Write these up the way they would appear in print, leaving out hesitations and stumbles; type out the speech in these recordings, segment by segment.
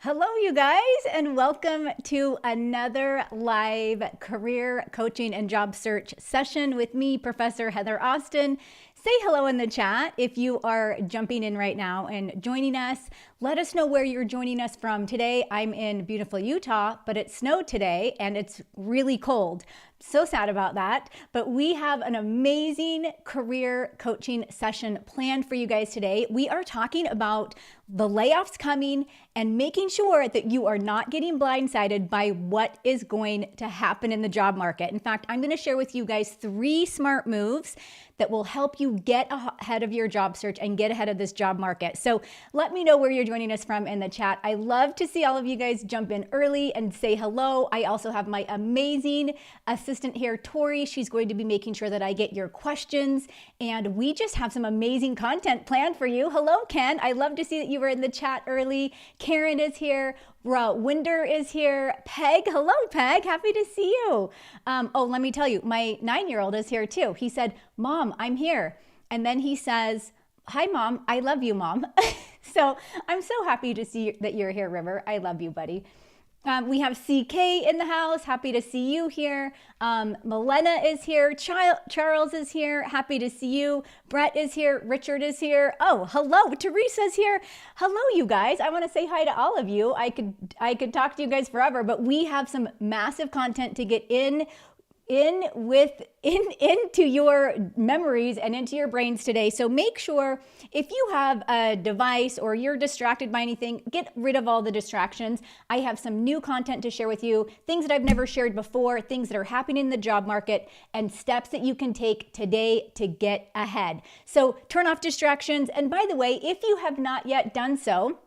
Hello, you guys, and welcome to another live career coaching and job search session with me, Professor Heather Austin. Say hello in the chat if you are jumping in right now and joining us. Let us know where you're joining us from today. I'm in beautiful Utah, but it snowed today and it's really cold. So sad about that, but we have an amazing career coaching session planned for you guys today. We are talking about the layoffs coming and making sure that you are not getting blindsided by what is going to happen in the job market. In fact, I'm going to share with you guys 3 smart moves that will help you get ahead of your job search and get ahead of this job market. So let me know where you're joining us from in the chat. I love to see all of you guys jump in early and say hello. I also have my amazing assistant here, Tori. She's going to be making sure that I get your questions, and we just have some amazing content planned for you. Hello, Ken. I love to see that you were in the chat early. Karen is here. Winder is here. Peg, hello, Peg. Happy to see you. Oh, let me tell you, my 9-year-old is here too. He said, Mom, I'm here. And then he says, hi, Mom. I love you, Mom. So I'm so happy to see that you're here, River. I love you, buddy. We have CK in the house. Happy to see you here. Milena is here. Charles is here. Happy to see you. Brett is here. Richard is here. Oh, hello. Teresa's here. Hello, you guys. I want to say hi to all of you. I could talk to you guys forever, but we have some massive content to get into your memories and into your brains today. So make sure if you have a device or you're distracted by anything, get rid of all the distractions. I have some new content to share with you, things that I've never shared before, things that are happening in the job market, and steps that you can take today to get ahead. So turn off distractions. And by the way, if you have not yet done so,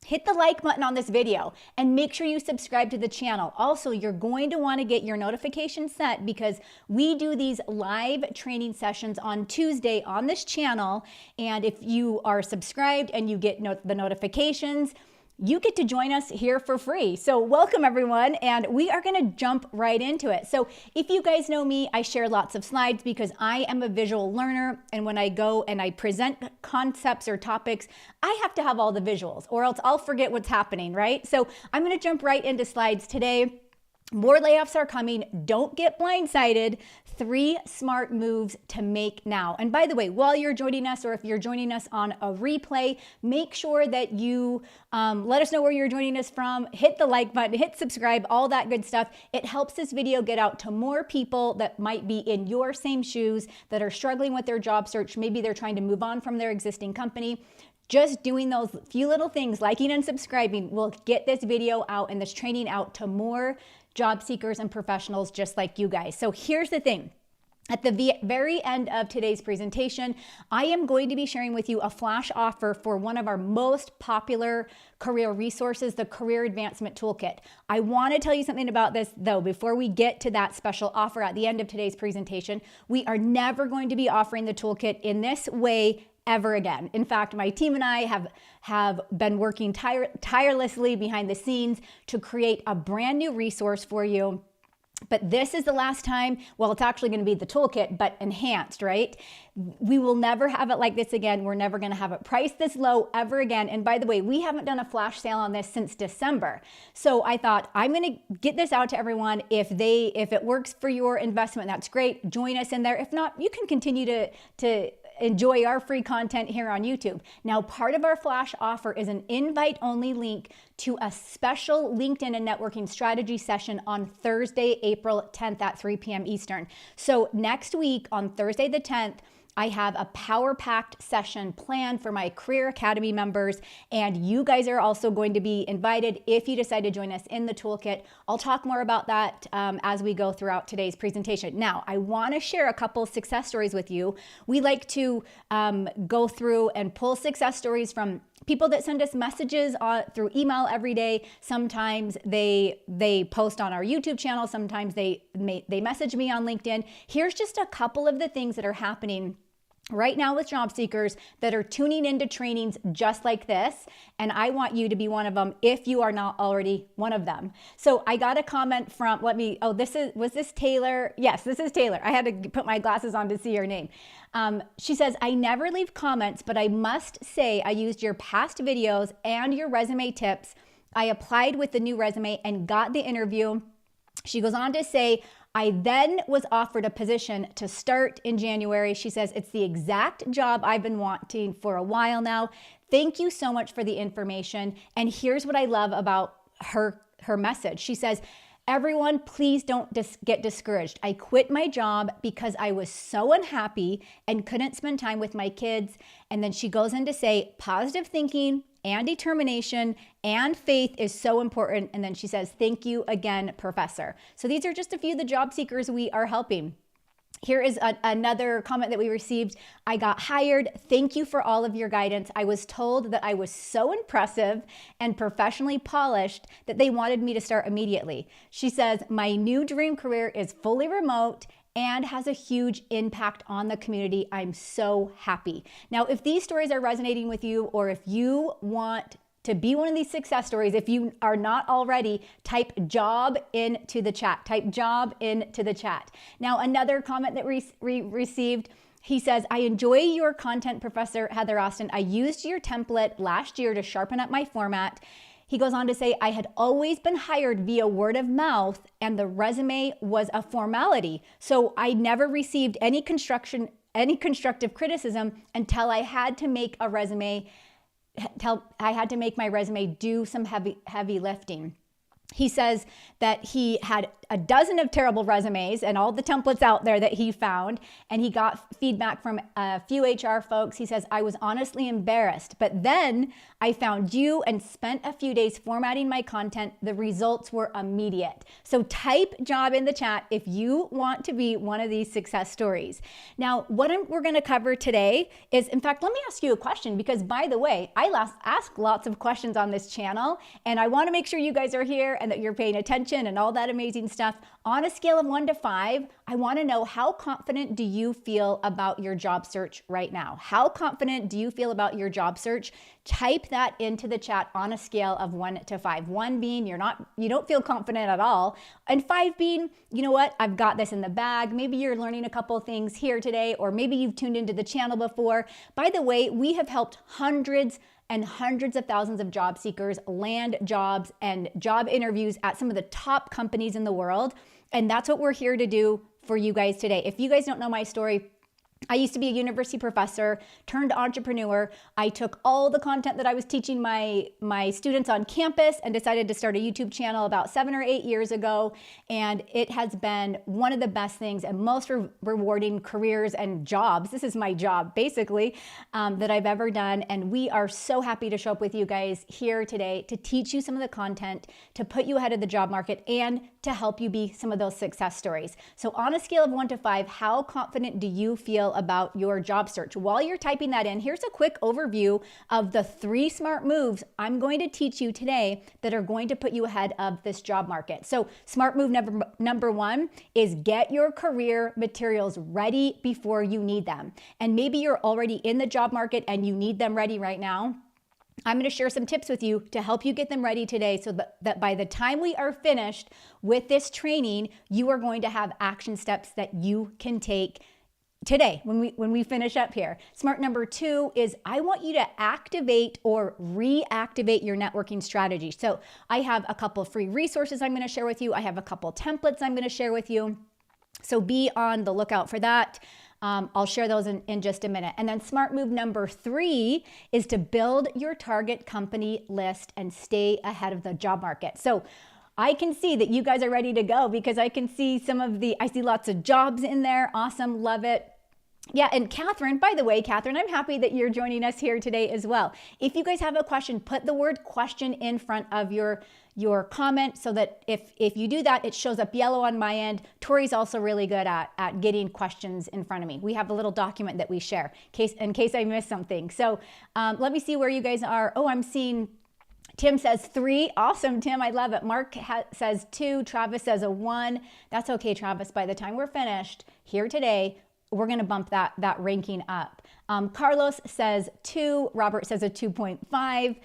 hit the like button on this video and make sure you subscribe to the channel. Also, you're going to want to get your notifications set because we do these live training sessions on Tuesday on this channel. And if you are subscribed and you get the notifications, you get to join us here for free. So welcome everyone, and we are gonna jump right into it. So if you guys know me, I share lots of slides because I am a visual learner, and when I go and I present concepts or topics, I have to have all the visuals or else I'll forget what's happening, right? So I'm gonna jump right into slides today. More layoffs are coming. Don't get blindsided. 3 smart moves to make now. And by the way, while you're joining us, or if you're joining us on a replay, make sure that you let us know where you're joining us from. Hit the like button, hit subscribe, all that good stuff. It helps this video get out to more people that might be in your same shoes, that are struggling with their job search. Maybe they're trying to move on from their existing company. Just doing those few little things, liking and subscribing, will get this video out and this training out to more job seekers and professionals just like you guys. So here's the thing. At the very end of today's presentation, I am going to be sharing with you a flash offer for one of our most popular career resources, the Career Advancement Toolkit. I want to tell you something about this though, before we get to that special offer at the end of today's presentation. We are never going to be offering the toolkit in this way ever again. In fact, my team and I have been working tirelessly behind the scenes to create a brand new resource for you. But this is the last time, well, it's actually going to be the toolkit, but enhanced, right? We will never have it like this again. We're never going to have it priced this low ever again. And by the way, we haven't done a flash sale on this since December. So I thought I'm going to get this out to everyone. If it works for your investment, that's great. Join us in there. If not, you can continue to enjoy our free content here on YouTube. Now, part of our flash offer is an invite-only link to a special LinkedIn and networking strategy session on Thursday, April 10th at 3 p.m. Eastern. So next week on Thursday the 10th, I have a power-packed session planned for my Career Academy members, and you guys are also going to be invited if you decide to join us in the toolkit. I'll talk more about that as we go throughout today's presentation. Now, I want to share a couple success stories with you. We like to go through and pull success stories from people that send us messages through email every day. Sometimes they post on our YouTube channel. Sometimes they message me on LinkedIn. Here's just a couple of the things that are happening right now with job seekers that are tuning into trainings just like this. And I want you to be one of them if you are not already one of them. So I got a comment from, was this Taylor? Yes, this is Taylor. I had to put my glasses on to see her name. She says, I never leave comments, but I must say I used your past videos and your resume tips I applied with the new resume and got the interview. She goes on to say, I then was offered a position to start in January. She says, it's the exact job I've been wanting for a while now. Thank you so much for the information. And here's what I love about her message. She says, everyone, please don't get discouraged. I quit my job because I was so unhappy and couldn't spend time with my kids. And then she goes in to say, positive thinking and determination and faith is so important. And then she says, thank you again, Professor. So these are just a few of the job seekers we are helping. Here is another comment that we received. I got hired. Thank you for all of your guidance. I was told that I was so impressive and professionally polished that they wanted me to start immediately. She says, my new dream career is fully remote and has a huge impact on the community. I'm so happy. Now, if these stories are resonating with you, or if you want to be one of these success stories, if you are not already, type job into the chat. Type job into the chat. Now, another comment that we received, he says, I enjoy your content, Professor Heather Austin. I used your template last year to sharpen up my format. He goes on to say, I had always been hired via word of mouth and the resume was a formality. So I never received any constructive criticism until I had to make my resume do some heavy lifting. He says that he had a dozen of terrible resumes and all the templates out there that he found, and he got feedback from a few HR folks. He says, I was honestly embarrassed, but then I found you and spent a few days formatting my content. The results were immediate. So type job in the chat if you want to be one of these success stories. Now, what we're going to cover today is, in fact, let me ask you a question, because by the way, I ask lots of questions on this channel, and I want to make sure you guys are here and that you're paying attention and all that amazing stuff. On a scale of 1 to 5, I want to know, how confident do you feel about your job search right now? How confident do you feel about your job search? Type that into the chat on a scale of 1 to 5. 1 being you don't feel confident at all, and 5 being, you know what, I've got this in the bag. Maybe you're learning a couple of things here today, or maybe you've tuned into the channel before. By the way, we have helped hundreds and hundreds of thousands of job seekers land jobs and job interviews at some of the top companies in the world. And that's what we're here to do for you guys today. If you guys don't know my story, I used to be a university professor turned entrepreneur. I took all the content that I was teaching my students on campus and decided to start a YouTube channel about 7 or 8 years ago. And it has been one of the best things and most rewarding careers and jobs. This is my job, basically, that I've ever done. And we are so happy to show up with you guys here today to teach you some of the content, to put you ahead of the job market, and to help you be some of those success stories. So on a scale of 1 to 5, how confident do you feel about your job search? While you're typing that in, here's a quick overview of the 3 smart moves I'm going to teach you today that are going to put you ahead of this job market. So smart move number 1 is get your career materials ready before you need them. And maybe you're already in the job market and you need them ready right now. I'm going to share some tips with you to help you get them ready today, so that by the time we are finished with this training, you are going to have action steps that you can take today when we finish up here. Smart number 2 is, I want you to activate or reactivate your networking strategy. So I have a couple free resources I'm going to share with you. I have a couple templates I'm going to share with you. So be on the lookout for that. I'll share those in just a minute. And then smart move number 3 is to build your target company list and stay ahead of the job market. So I can see that you guys are ready to go, because I can see I see lots of jobs in there. Awesome. Love it. Yeah, and Catherine, by the way, Catherine, I'm happy that you're joining us here today as well. If you guys have a question, put the word question in front of your comment, so that if you do that, it shows up yellow on my end. Tori's also really good at getting questions in front of me. We have a little document that we share in case I miss something. So let me see where you guys are. Oh, I'm seeing Tim says 3. Awesome, Tim. I love it. Mark says 2. Travis says a 1. That's okay, Travis. By the time we're finished here today, we're going to bump that ranking up. Carlos says 2. Robert says a 2.5.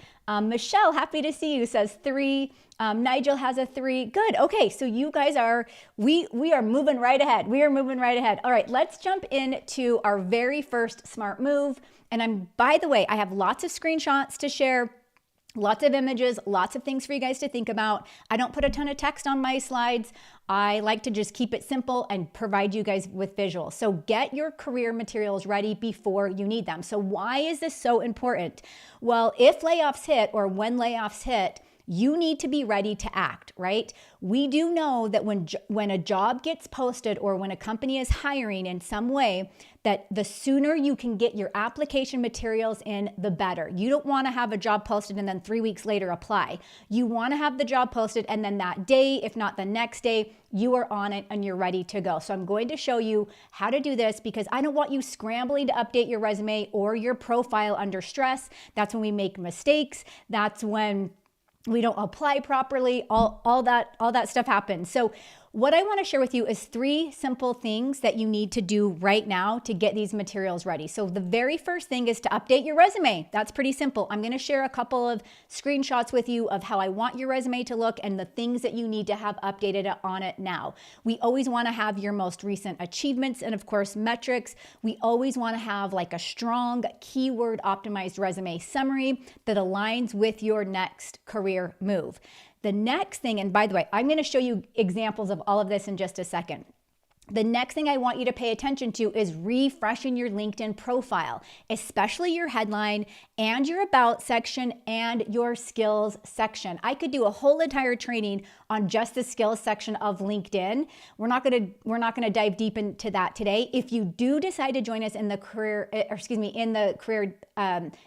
Michelle, happy to see you, says 3. Nigel has a 3. Good. Okay, so you guys we are moving right ahead. We are moving right ahead. All right, let's jump into our very first smart move. And by the way, I have lots of screenshots to share Lots of images, lots of things for you guys to think about. I don't put a ton of text on my slides. I like to just keep it simple and provide you guys with visuals. So get your career materials ready before you need them. So why is this so important? Well, if layoffs hit or when layoffs hit, you need to be ready to act, right? We do know that when a job gets posted or when a company is hiring in some way, that the sooner you can get your application materials in, the better. You don't want to have a job posted and then 3 weeks later apply. You want to have the job posted and then that day, if not the next day, you are on it and you're ready to go. So I'm going to show you how to do this because I don't want you scrambling to update your resume or your profile under stress. That's when we make mistakes. That's when we don't apply properly, all that stuff happens. So what I want to share with you is 3 simple things that you need to do right now to get these materials ready. So the very first thing is to update your resume. That's pretty simple. I'm going to share a couple of screenshots with you of how I want your resume to look and the things that you need to have updated on it now. We always want to have your most recent achievements and of course metrics. We always want to have like a strong keyword optimized resume summary that aligns with your next career move. The next thing, and by the way, I'm going to show you examples of all of this in just a second. The next thing I want you to pay attention to is refreshing your LinkedIn profile, especially your headline and your about section and your skills section. I could do a whole entire training on just the skills section of LinkedIn. We're not going to dive deep into that today. If you do decide to join us in the career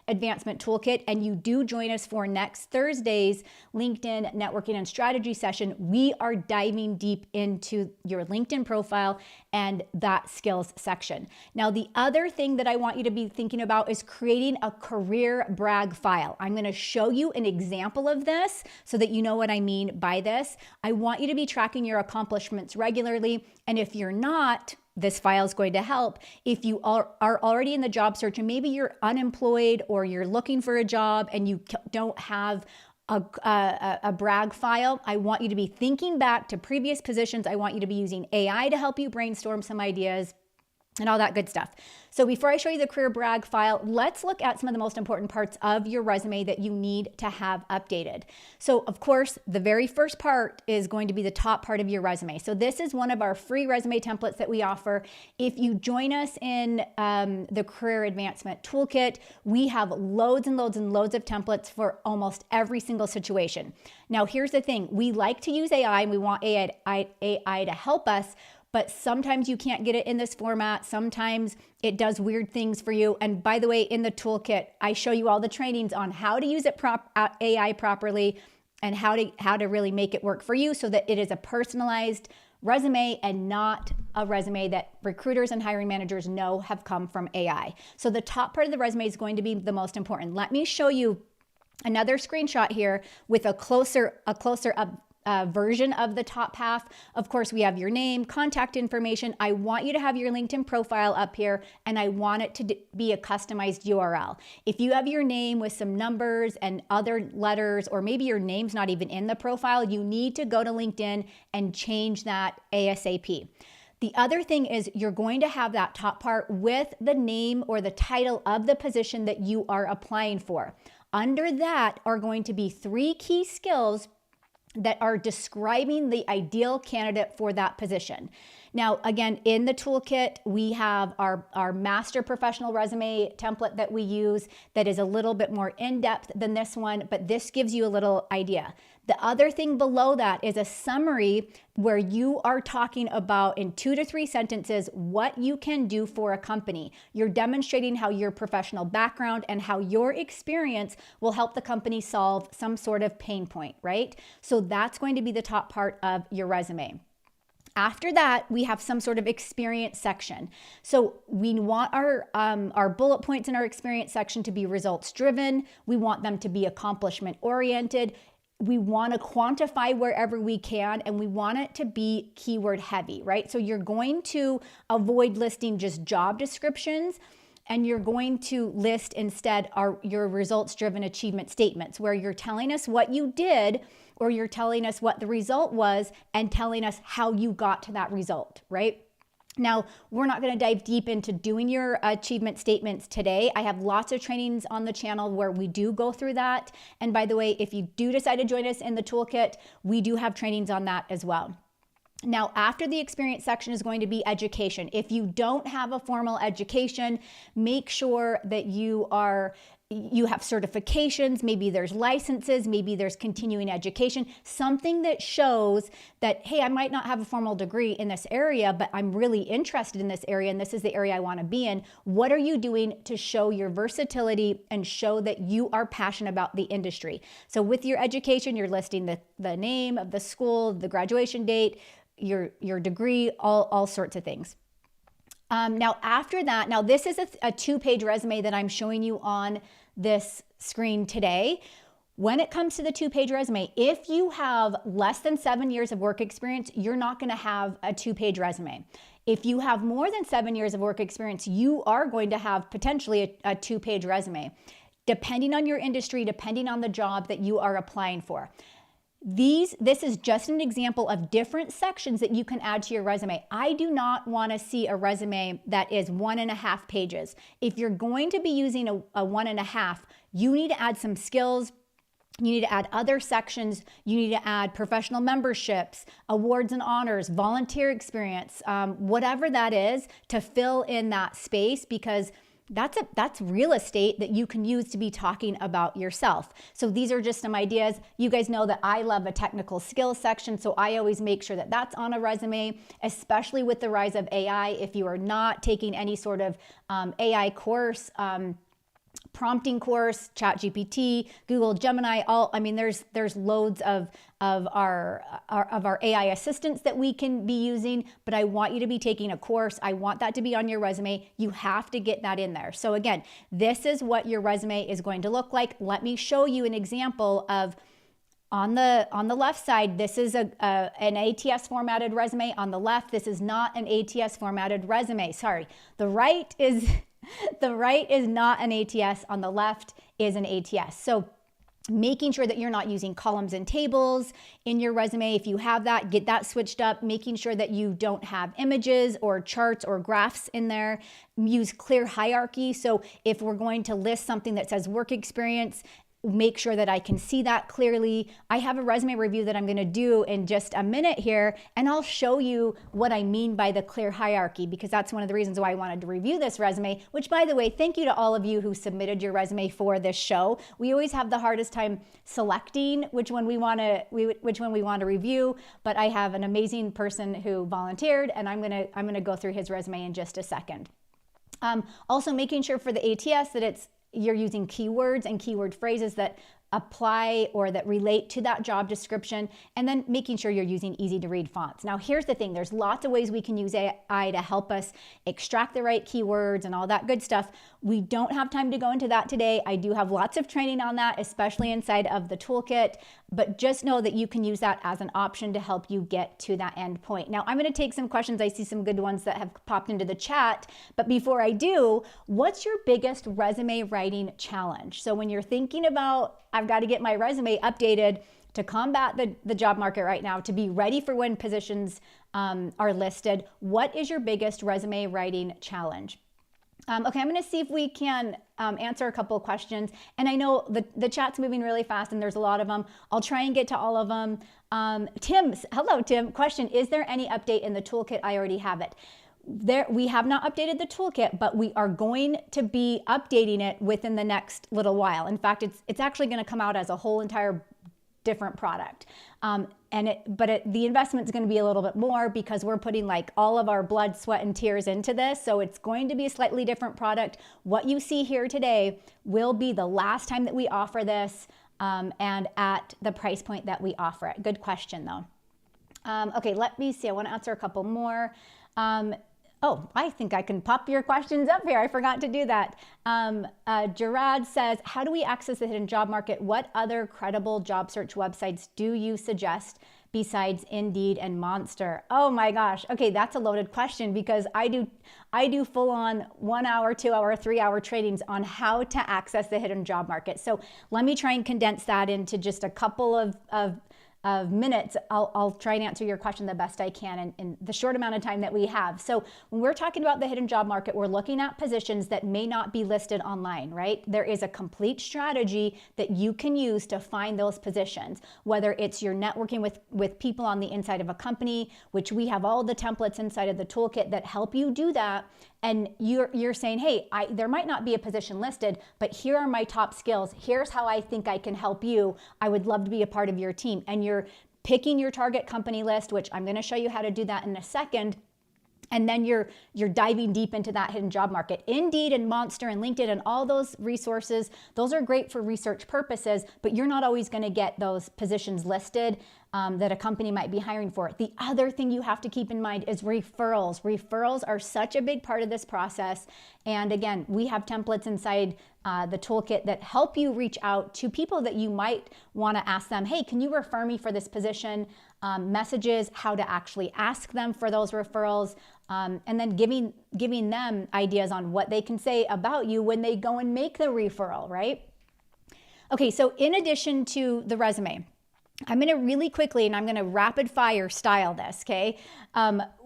advancement toolkit, and you do join us for next Thursday's LinkedIn networking and strategy session, we are diving deep into your LinkedIn profile and that skills section. Now, the other thing that I want you to be thinking about is creating a career brag file. I'm going to show you an example of this so that you know what I mean by this. I want you to be tracking your accomplishments regularly. And if you're not, this file is going to help. If you are already in the job search and maybe you're unemployed or you're looking for a job and you don't have a brag file, I want you to be thinking back to previous positions. I want you to be using AI to help you brainstorm some ideas and all that good stuff. So before I show you the career brag file, let's look at some of the most important parts of your resume that you need to have updated. So of course, the very first part is going to be the top part of your resume. So this is one of our free resume templates that we offer. If you join us in the career advancement toolkit, we have loads and loads and loads of templates for almost every single situation. Now, here's the thing. We like to use AI and we want AI to help us, but sometimes you can't get it in this format. Sometimes it does weird things for you. And by the way, in the toolkit, I show you all the trainings on how to use AI properly and how to really make it work for you so that it is a personalized resume and not a resume that recruiters and hiring managers know have come from AI. So the top part of the resume is going to be the most important. Let me show you another screenshot here with a closer up version of the top half. Of course, we have your name, contact information. I want you to have your LinkedIn profile up here, and I want it to be a customized URL. If you have your name with some numbers and other letters, or maybe your name's not even in the profile, you need to go to LinkedIn and change that ASAP. The other thing is you're going to have that top part with the name or the title of the position that you are applying for. Under that are going to be 3 key skills that are describing the ideal candidate for that position. Now, again, in the toolkit, we have our master professional resume template that we use that is a little bit more in-depth than this one, but this gives you a little idea. The other thing below that is a summary where you are talking about in 2 to 3 sentences what you can do for a company. You're demonstrating how your professional background and how your experience will help the company solve some sort of pain point, right? So that's going to be the top part of your resume. After that, we have some sort of experience section. So we want our bullet points in our experience section to be results driven. We want them to be accomplishment oriented. We want to quantify wherever we can, and we want it to be keyword heavy, right? So you're going to avoid listing just job descriptions, and you're going to list instead your results-driven achievement statements, where you're telling us what you did, or you're telling us what the result was and telling us how you got to that result, right? Now, we're not going to dive deep into doing your achievement statements today. I have lots of trainings on the channel where we do go through that. And by the way, if you do decide to join us in the toolkit, we do have trainings on that as well. Now, after the experience section is going to be education. If you don't have a formal education, make sure that you have certifications, maybe there's licenses, maybe there's continuing education, something that shows that, hey, I might not have a formal degree in this area, but I'm really interested in this area and this is the area I want to be in. What are you doing to show your versatility and show that you are passionate about the industry? So with your education, you're listing the name of the school, the graduation date, your degree, all sorts of things. Now, after that, now this is a 2-page resume that I'm showing you on this screen today. When it comes to the 2-page resume, if you have less than 7 years of work experience, you're not going to have a 2-page resume. If you have more than 7 years of work experience, you are going to have potentially a 2-page resume, depending on your industry, depending on the job that you are applying for. This is just an example of different sections that you can add to your resume. I do not want to see a resume that is 1.5 pages. If you're going to be using a 1.5, you need to add some skills. You need to add other sections. You need to add professional memberships, awards and honors, volunteer experience, whatever that is, to fill in that space, because that's real estate that you can use to be talking about yourself. So these are just some ideas. You guys know that I love a technical skills section, so I always make sure that that's on a resume, especially with the rise of AI. If you are not taking any sort of AI course, prompting course, ChatGPT, Google Gemini, there's loads of our AI assistants that we can be using, but I want you to be taking a course. I want that to be on your resume. You have to get that in there. So again, this is what your resume is going to look like. Let me show you an example of, on the left side, this is an ATS formatted resume. On the left, this is not an ATS formatted resume. Sorry, the right is not an ATS. On the left is an ATS. So making sure that you're not using columns and tables in your resume. If you have that, get that switched up. Making sure that you don't have images or charts or graphs in there. Use clear hierarchy. So if we're going to list something that says work experience, make sure that I can see that clearly. I have a resume review that I'm going to do in just a minute here, and I'll show you what I mean by the clear hierarchy, because that's one of the reasons why I wanted to review this resume, which, by the way, thank you to all of you who submitted your resume for this show. We always have the hardest time selecting which one we want to review, but I have an amazing person who volunteered, and I'm going to go through his resume in just a second. Also making sure for the ATS that you're using keywords and keyword phrases that apply or that relate to that job description, and then making sure you're using easy to read fonts. Now, here's the thing. There's lots of ways we can use AI to help us extract the right keywords and all that good stuff. We don't have time to go into that today. I do have lots of training on that, especially inside of the toolkit, but just know that you can use that as an option to help you get to that end point. Now, I'm going to take some questions. I see some good ones that have popped into the chat, but before I do, what's your biggest resume writing challenge? So when you're thinking about, I've got to get my resume updated to combat the job market right now, to be ready for when positions are listed, what is your biggest resume writing challenge? Okay, I'm going to see if we can answer a couple of questions. And I know the chat's moving really fast and there's a lot of them. I'll try and get to all of them. Hello, Tim. Question, is there any update in the toolkit? I already have it. We have not updated the toolkit, but we are going to be updating it within the next little while. In fact, it's actually going to come out as a whole entire different product. The investment is going to be a little bit more because we're putting like all of our blood, sweat, and tears into this. So it's going to be a slightly different product. What you see here today will be the last time that we offer this, and at the price point that we offer it. Good question though. Okay, let me see. I want to answer a couple more. Oh, I think I can pop your questions up here. I forgot to do that. Gerard says, how do we access the hidden job market? What other credible job search websites do you suggest besides Indeed and Monster? Oh my gosh. Okay, that's a loaded question because I do full on 1 hour, 2 hour, 3 hour trainings on how to access the hidden job market. So let me try and condense that into just a couple of minutes, I'll try and answer your question the best I can in the short amount of time that we have. So when we're talking about the hidden job market, we're looking at positions that may not be listed online, right? There is a complete strategy that you can use to find those positions, whether it's you're networking with people on the inside of a company, which we have all the templates inside of the toolkit that help you do that. And you're saying, hey, there might not be a position listed, but here are my top skills. Here's how I think I can help you. I would love to be a part of your team. And you're picking your target company list, which I'm going to show you how to do that in a second. And then you're diving deep into that hidden job market. Indeed and Monster and LinkedIn and all those resources, those are great for research purposes, but you're not always going to get those positions listed that a company might be hiring for. The other thing you have to keep in mind is referrals. Referrals are such a big part of this process. And again, we have templates inside the toolkit that help you reach out to people that you might want to ask them, hey, can you refer me for this position? Messages, how to actually ask them for those referrals, and then giving them ideas on what they can say about you when they go and make the referral, right? Okay, so in addition to the resume, I'm going to really quickly, and I'm going to rapid fire style this, okay?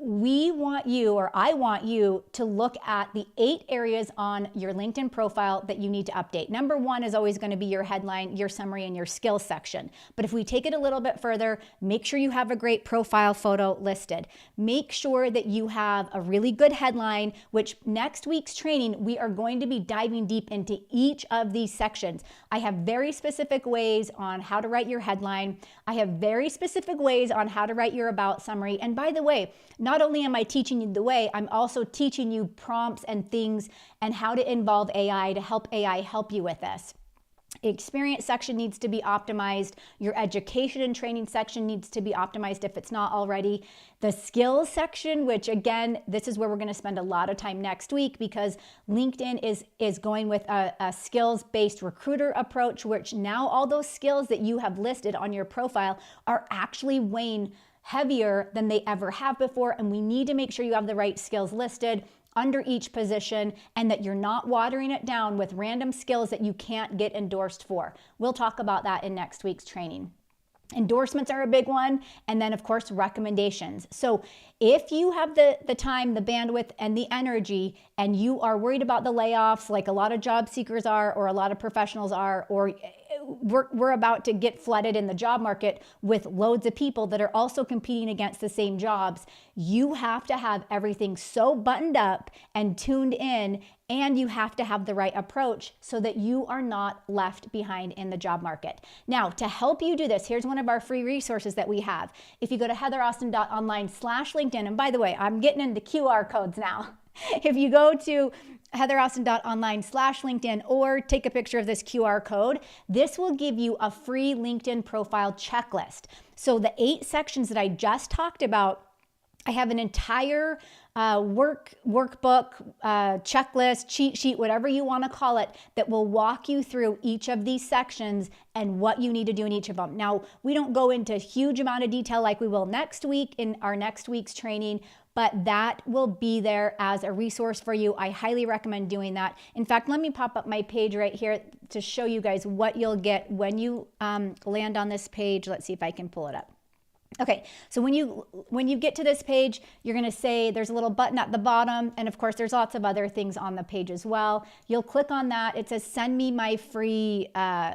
We want you, or I want you to look at the 8 areas on your LinkedIn profile that you need to update. Number 1 is always going to be your headline, your summary, and your skills section. But if we take it a little bit further, make sure you have a great profile photo listed. Make sure that you have a really good headline, which next week's training, we are going to be diving deep into each of these sections. I have very specific ways on how to write your headline. I have very specific ways on how to write your about summary. And by the way, not only am I teaching you the way, I'm also teaching you prompts and things and how to involve AI to help AI help you with this. Experience section needs to be optimized. Your education and training section needs to be optimized if it's not already. The skills section, which again, this is where we're going to spend a lot of time next week because LinkedIn is going with a skills-based recruiter approach, which now all those skills that you have listed on your profile are actually weighing heavier than they ever have before. And we need to make sure you have the right skills listed under each position and that you're not watering it down with random skills that you can't get endorsed for. We'll talk about that in next week's training. Endorsements are a big one. And then of course, recommendations. So if you have the time, the bandwidth, and the energy, and you are worried about the layoffs like a lot of job seekers are, or a lot of professionals are, or we're about to get flooded in the job market with loads of people that are also competing against the same jobs, you have to have everything so buttoned up and tuned in, and you have to have the right approach so that you are not left behind in the job market. Now, to help you do this, here's one of our free resources that we have. If you go to heatheraustin.online/LinkedIn, and by the way, I'm getting into QR codes now. If you go to heatheraustin.online/LinkedIn or take a picture of this QR code, this will give you a free LinkedIn profile checklist. So the 8 sections that I just talked about, I have an entire workbook, checklist, cheat sheet, whatever you want to call it, that will walk you through each of these sections and what you need to do in each of them. Now, we don't go into a huge amount of detail like we will next week in our next week's training, but that will be there as a resource for you. I highly recommend doing that. In fact, let me pop up my page right here to show you guys what you'll get when you land on this page. Let's see if I can pull it up. Okay, so when you get to this page, you're going to say there's a little button at the bottom, and of course there's lots of other things on the page as well. You'll click on that. It says send me my free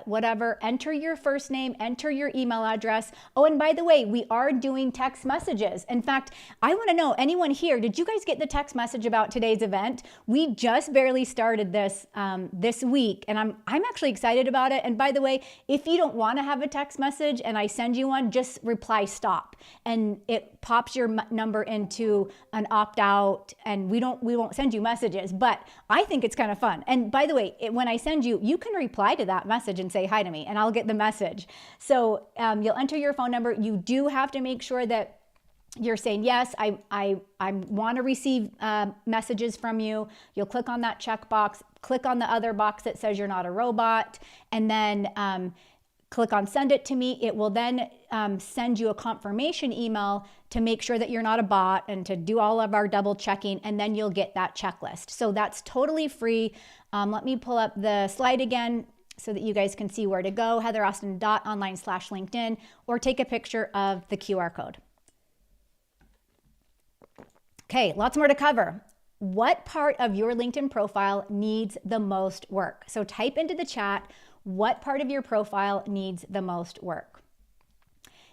whatever. Enter your first name, enter your email address. Oh, and by the way, we are doing text messages. In fact, I want to know, anyone here, did you guys get the text message about today's event? We just barely started this this week, and I'm actually excited about it. And by the way, if you don't want to have a text message and I send you one, just reply stop. And it pops your number into an opt-out, and we won't send you messages, but I think it's kind of fun. And by the way, when I send you, you can reply to that message and say hi to me, and I'll get the message. So you'll enter your phone number. You do have to make sure that you're saying, yes, I want to receive messages from you. You'll click on that checkbox, click on the other box that says you're not a robot, and then click on send it to me. It will then send you a confirmation email to make sure that you're not a bot and to do all of our double checking, and then you'll get that checklist. So that's totally free. Let me pull up the slide again. so that you guys can see where to go, heatheraustin.online/LinkedIn, or take a picture of the QR code. Okay, lots more to cover. What part of your LinkedIn profile needs the most work? So type into the chat, what part of your profile needs the most work?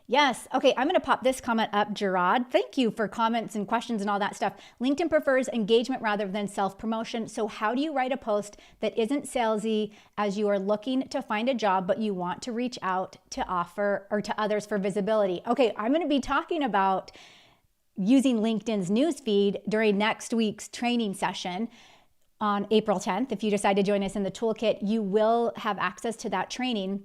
Yes. Okay, I'm going to pop this comment up, Gerard. Thank you for comments and questions and all that stuff. LinkedIn prefers engagement rather than self-promotion. So how do you write a post that isn't salesy as you are looking to find a job, but you want to reach out to offer or to others for visibility? Okay, I'm going to be talking about using LinkedIn's newsfeed during next week's training session on April 10th. If you decide to join us in the Toolkit, you will have access to that training.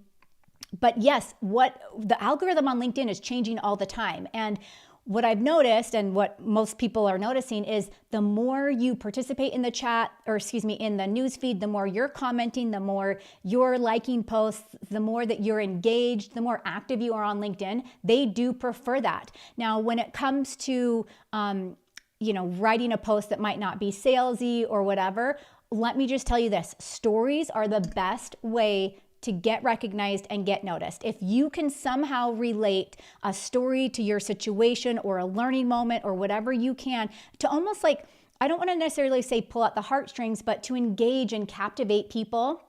But yes, what the algorithm on LinkedIn is changing all the time. And what I've noticed and what most people are noticing is the more you participate in the chat, or excuse me, in the newsfeed, the more you're commenting, the more you're liking posts, the more that you're engaged, the more active you are on LinkedIn. They do prefer that. Now, when it comes to, writing a post that might not be salesy or whatever, let me just tell you this, stories are the best way to get recognized and get noticed. If you can somehow relate a story to your situation or a learning moment or whatever you can to almost like, I don't want to necessarily say pull out the heartstrings, but to engage and captivate people,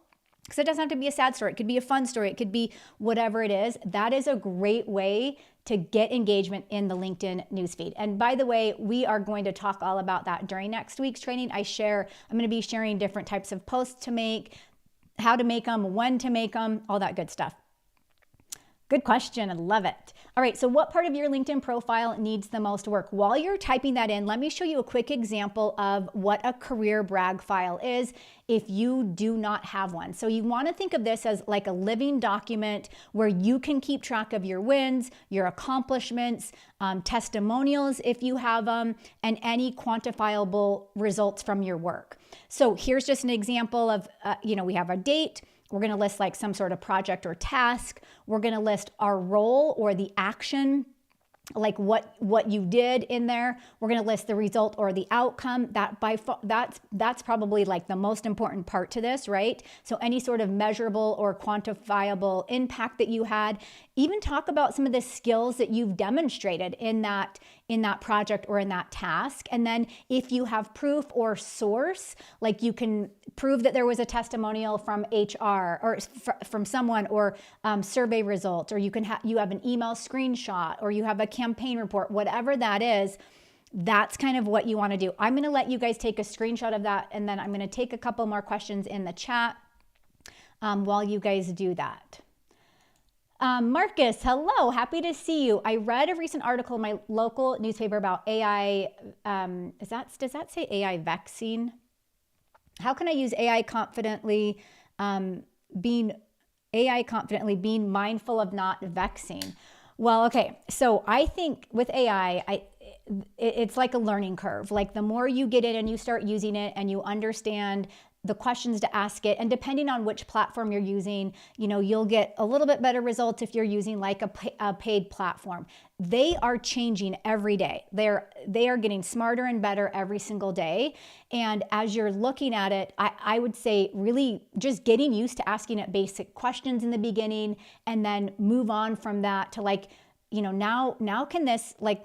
because it doesn't have to be a sad story. It could be a fun story. It could be whatever it is. That is a great way to get engagement in the LinkedIn newsfeed. And by the way, we are going to talk all about that during next week's training. I'm going to be sharing different types of posts to make, how to make them, when to make them, all that good stuff. Good question. I love it. All right. So what part of your LinkedIn profile needs the most work? While you're typing that in, let me show you a quick example of what a career brag file is if you do not have one. So you want to think of this as like a living document where you can keep track of your wins, your accomplishments, testimonials if you have them, and any quantifiable results from your work. So here's just an example of, we have a date. We're going to list like some sort of project or task. We're going to list our role or the action, like what you did in there. We're going to list the result or the outcome. That's probably like the most important part to this, right? So any sort of measurable or quantifiable impact that you had. Even talk about some of the skills that you've demonstrated in that project or in that task. And then if you have proof or source, like you can prove that there was a testimonial from HR or from someone, or survey results, or you have an email screenshot, or you have a campaign report, whatever that is, that's kind of what you want to do. I'm going to let you guys take a screenshot of that, and then I'm going to take a couple more questions in the chat while you guys do that. Marcus, hello, happy to see you. I read a recent article in my local newspaper about AI. Does that say AI vexing? How can I use AI confidently, being mindful of not vexing? Well, okay, so I think with AI, it's like a learning curve. Like the more you get in and you start using it and you understand the questions to ask it, and depending on which platform you're using, you'll get a little bit better results if you're using like a paid platform. They are changing every day. They are getting smarter and better every single day. And as you're looking at it, I would say really just getting used to asking it basic questions in the beginning, and then move on from that to like, now can this like,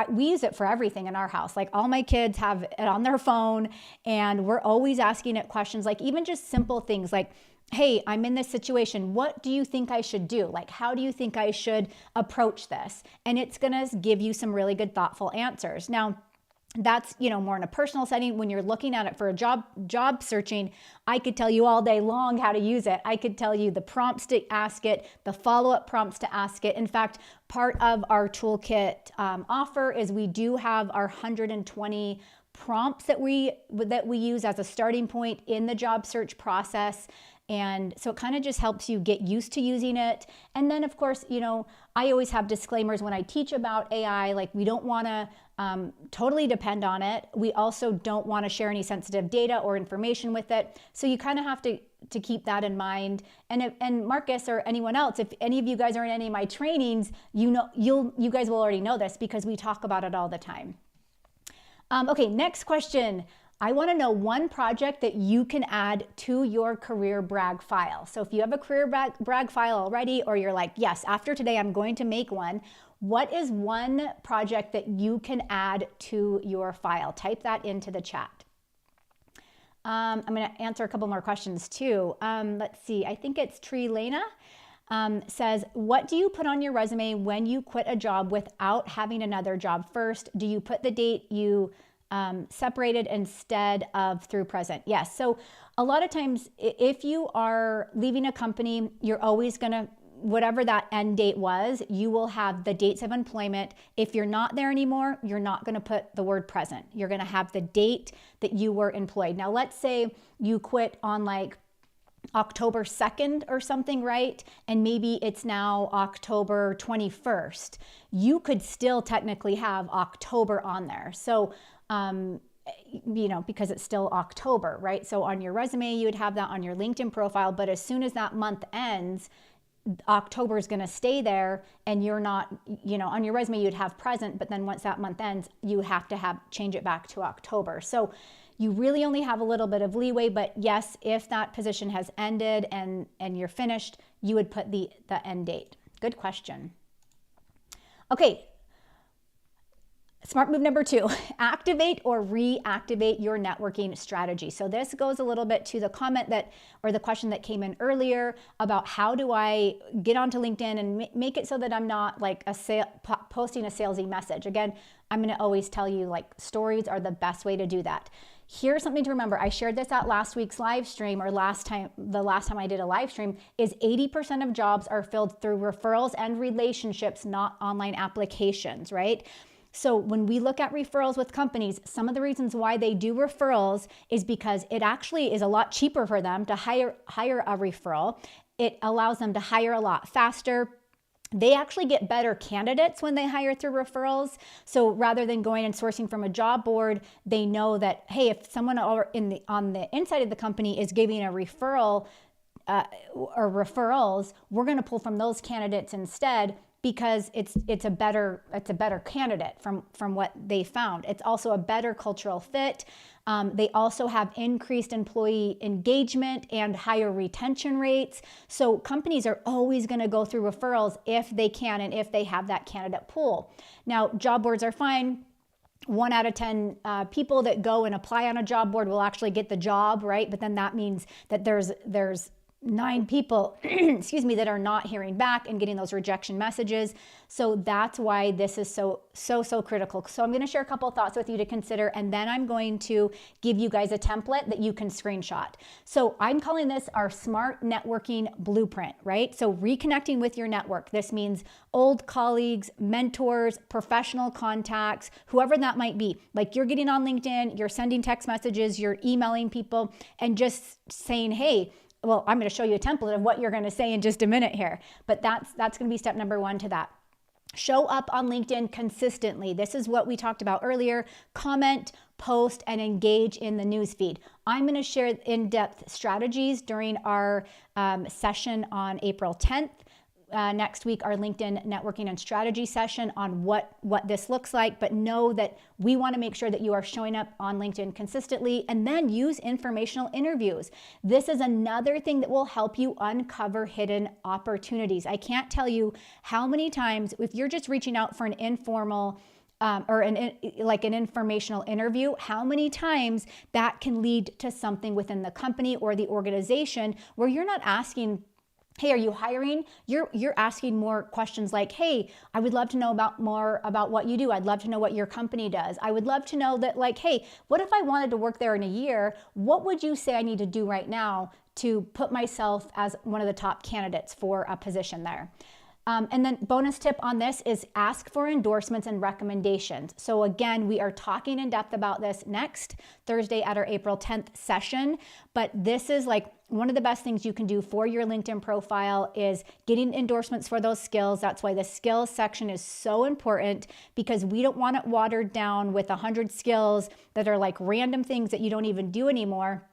we use it for everything in our house. Like all my kids have it on their phone, and we're always asking it questions, like even just simple things like, hey, I'm in this situation. What do you think I should do? Like, how do you think I should approach this? And it's going to give you some really good, thoughtful answers. Now, that's, more in a personal setting. When you're looking at it for a job searching, I could tell you all day long how to use it. I could tell you the prompts to ask it, the follow-up prompts to ask it. In fact, part of our toolkit offer is we do have our 120 prompts that we use as a starting point in the job search process. And so it kind of just helps you get used to using it. And then of course, I always have disclaimers when I teach about AI, like we don't want to totally depend on it. We also don't want to share any sensitive data or information with it. So you kind of have to keep that in mind. And Marcus or anyone else, if any of you guys are in any of my trainings, you guys will already know this because we talk about it all the time. Okay, next question. I want to know one project that you can add to your career brag file. So if you have a career brag file already, or you're like, yes, after today, I'm going to make one. What is one project that you can add to your file? Type that into the chat. I'm going to answer a couple more questions too. Let's see. I think it's Trilena. Says, what do you put on your resume when you quit a job without having another job first? Do you put the date you separated instead of through present? Yes. So a lot of times if you are leaving a company, you're always going to, whatever that end date was, you will have the dates of employment. If you're not there anymore, you're not going to put the word present. You're going to have the date that you were employed. Now, let's say you quit on like October 2nd or something, right? And maybe it's now October 21st. You could still technically have October on there. So, because it's still October, right? So on your resume, you would have that on your LinkedIn profile, but as soon as that month ends, October is going to stay there, and you're not, on your resume, you'd have present, but then once that month ends, you have to change it back to October. So you really only have a little bit of leeway, but yes, if that position has ended and you're finished, you would put the end date. Good question. Okay. Smart move number 2, activate or reactivate your networking strategy. So this goes a little bit to the the question that came in earlier about how do I get onto LinkedIn and make it so that I'm not like posting a salesy message. Again, I'm going to always tell you, like, stories are the best way to do that. Here's something to remember. I shared this at last week's live stream, or the last time I did a live stream, is 80% of jobs are filled through referrals and relationships, not online applications, right? So when we look at referrals with companies, some of the reasons why they do referrals is because it actually is a lot cheaper for them to hire a referral. It allows them to hire a lot faster. They actually get better candidates when they hire through referrals. So rather than going and sourcing from a job board, they know that, hey, if someone on the inside of the company is giving a referral or referrals, we're going to pull from those candidates instead, because it's a better candidate from what they found. It's also a better cultural fit. They also have increased employee engagement and higher retention rates. So companies are always going to go through referrals if they can and if they have that candidate pool. Now, job boards are fine. 1 out of 10 people that go and apply on a job board will actually get the job, right? But then that means that there's 9 people, that are not hearing back and getting those rejection messages. So that's why this is so critical. So I'm going to share a couple of thoughts with you to consider, and then I'm going to give you guys a template that you can screenshot. So I'm calling this our smart networking blueprint, right? So reconnecting with your network. This means old colleagues, mentors, professional contacts, whoever that might be. Like, you're getting on LinkedIn, you're sending text messages, you're emailing people, and just saying, hey, well, I'm going to show you a template of what you're going to say in just a minute here. But that's going to be step number 1 to that. Show up on LinkedIn consistently. This is what we talked about earlier. Comment, post, and engage in the newsfeed. I'm going to share in-depth strategies during our session on April 10th. Next week, our LinkedIn networking and strategy session on what this looks like. But know that we want to make sure that you are showing up on LinkedIn consistently, and then use informational interviews. This is another thing that will help you uncover hidden opportunities. I can't tell you how many times, if you're just reaching out for an informal or an informational interview, how many times that can lead to something within the company or the organization where you're not asking, hey, are you hiring? You're asking more questions like, hey, I would love to know more about what you do. I'd love to know what your company does. I would love to know that, like, hey, what if I wanted to work there in a year? What would you say I need to do right now to put myself as one of the top candidates for a position there? And then bonus tip on this is ask for endorsements and recommendations. So again, we are talking in depth about this next Thursday at our April 10th session. But this is like one of the best things you can do for your LinkedIn profile is getting endorsements for those skills. That's why the skills section is so important, because we don't want it watered down with 100 skills that are like random things that you don't even do anymore.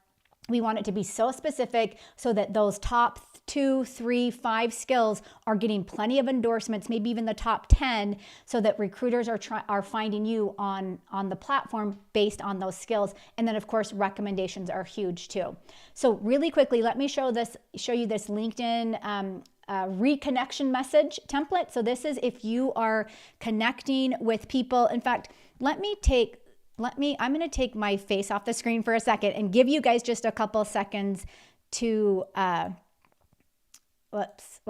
We want it to be so specific so that those top 2, 3, 5 skills are getting plenty of endorsements, maybe even the top 10, so that recruiters are finding you on the platform based on those skills. And then of course, recommendations are huge too. So really quickly, let me show you this LinkedIn reconnection message template. So this is if you are connecting with people. In fact, I'm going to take my face off the screen for a second and give you guys just a couple seconds to, whoops.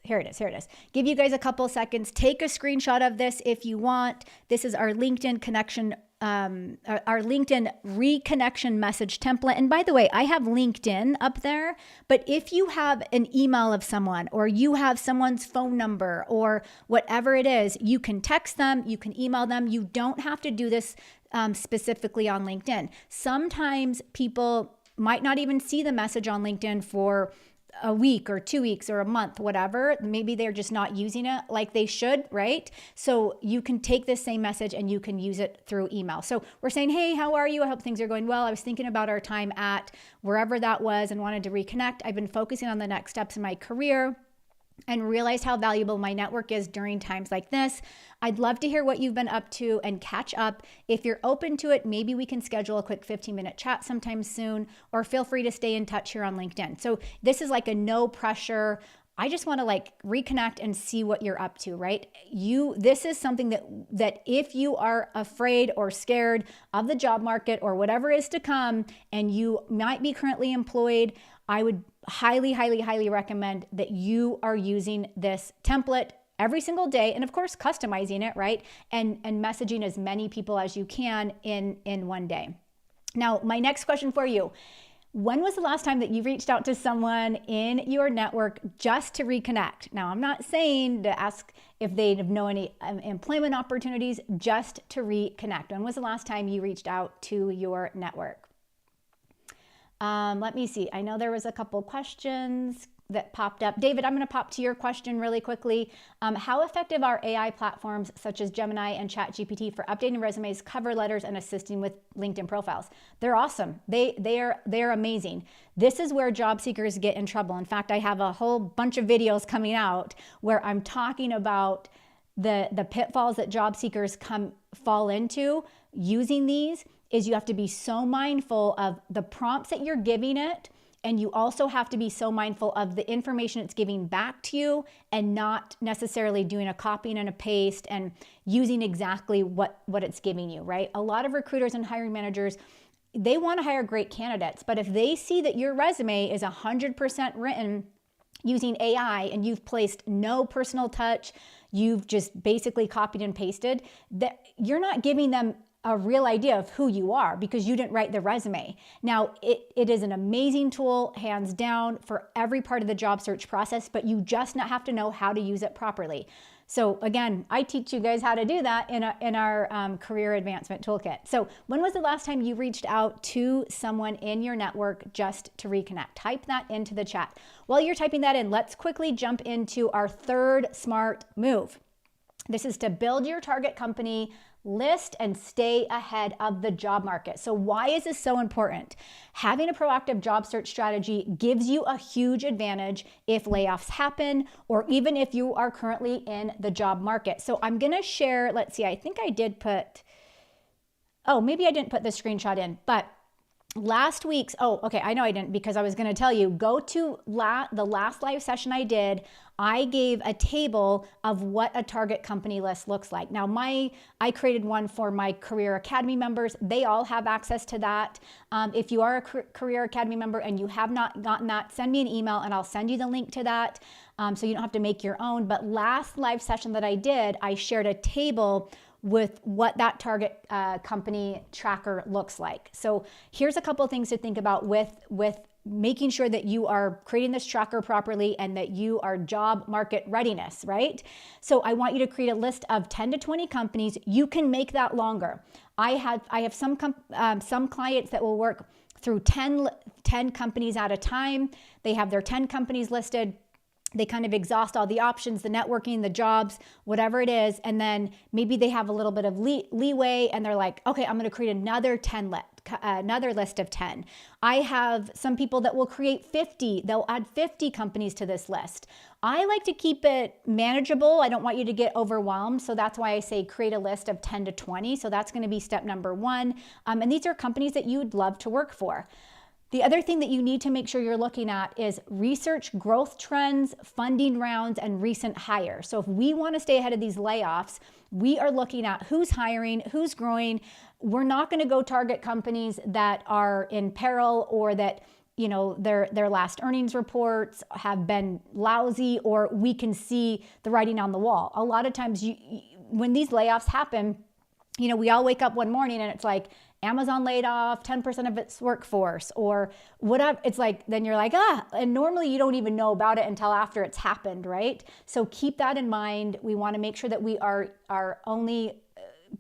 Here it is. Give you guys a couple seconds. Take a screenshot of this if you want. This is our LinkedIn connection, our LinkedIn reconnection message template. And by the way, I have LinkedIn up there, but if you have an email of someone or you have someone's phone number or whatever it is, you can text them, you can email them. You don't have to do this specifically on LinkedIn. Sometimes people might not even see the message on LinkedIn for a week or 2 weeks or a month, whatever. Maybe they're just not using it like they should, right? So you can take this same message and you can use it through email. So we're saying, hey, how are you? I hope things are going well. I was thinking about our time at wherever that was and wanted to reconnect. I've been focusing on the next steps in my career and realized how valuable my network is during times like this. I'd love to hear what you've been up to and catch up. If you're open to it, maybe we can schedule a quick 15-minute chat sometime soon, or feel free to stay in touch here on LinkedIn. So this is like a no pressure. I just want to reconnect and see what you're up to, right? This is something that if you are afraid or scared of the job market or whatever is to come, and you might be currently employed, I would highly, highly, highly recommend that you are using this template every single day, and of course customizing it, right? And messaging as many people as you can in one day. Now, my next question for you: when was the last time that you reached out to someone in your network just to reconnect? Now, I'm not saying to ask if they know any employment opportunities, just to reconnect. When was the last time you reached out to your network? Let me see. I know there was a couple questions that popped up. David, I'm going to pop to your question really quickly. How effective are AI platforms such as Gemini and ChatGPT for updating resumes, cover letters, and assisting with LinkedIn profiles? They're awesome. They're amazing. This is where job seekers get in trouble. In fact, I have a whole bunch of videos coming out where I'm talking about the pitfalls that job seekers fall into using these. Is you have to be so mindful of the prompts that you're giving it, and you also have to be so mindful of the information it's giving back to you, and not necessarily doing a copy and a paste and using exactly what it's giving you, right? A lot of recruiters and hiring managers, they want to hire great candidates, but if they see that your resume is 100% written using AI and you've placed no personal touch, you've just basically copied and pasted, that you're not giving them a real idea of who you are because you didn't write the resume. Now, it is an amazing tool, hands down, for every part of the job search process, but you just not have to know how to use it properly. So again, I teach you guys how to do that in our career advancement toolkit. So when was the last time you reached out to someone in your network just to reconnect? Type that into the chat. While you're typing that in, let's quickly jump into our third smart move. This is to build your target company list and stay ahead of the job market. So why is this so important? Having a proactive job search strategy gives you a huge advantage if layoffs happen, or even if you are currently in the job market. So I'm going to share, let's see, I think I did put, maybe I didn't put the screenshot in, but last week's, I know I didn't, because I was going to tell you, go to the last live session I did. I gave a table of what a target company list looks like. Now, I created one for my Career Academy members. They all have access to that. If you are a Career Academy member and you have not gotten that, send me an email and I'll send you the link to that, so you don't have to make your own. But last live session that I did, I shared a table with what that target company tracker looks like. So here's a couple of things to think about with making sure that you are creating this tracker properly and that you are job market readiness, right? So I want you to create a list of 10 to 20 companies. You can make that longer. I have some clients that will work through 10 companies at a time. They have their 10 companies listed. They kind of exhaust all the options, the networking, the jobs, whatever it is. And then maybe they have a little bit of leeway and they're like, okay, I'm going to create another 10 another list of 10. I have some people that will create 50. They'll add 50 companies to this list. I like to keep it manageable. I don't want you to get overwhelmed. So that's why I say create a list of 10 to 20. So that's going to be step number 1. And these are companies that you'd love to work for. The other thing that you need to make sure you're looking at is research growth trends, funding rounds, and recent hires. So if we want to stay ahead of these layoffs, we are looking at who's hiring, who's growing. We're not going to go target companies that are in peril or that their last earnings reports have been lousy, or we can see the writing on the wall. A lot of times when these layoffs happen, we all wake up one morning and it's like, Amazon laid off 10% of its workforce or whatever. It's like, then you're like, and normally you don't even know about it until after it's happened, right? So keep that in mind. We want to make sure that we are only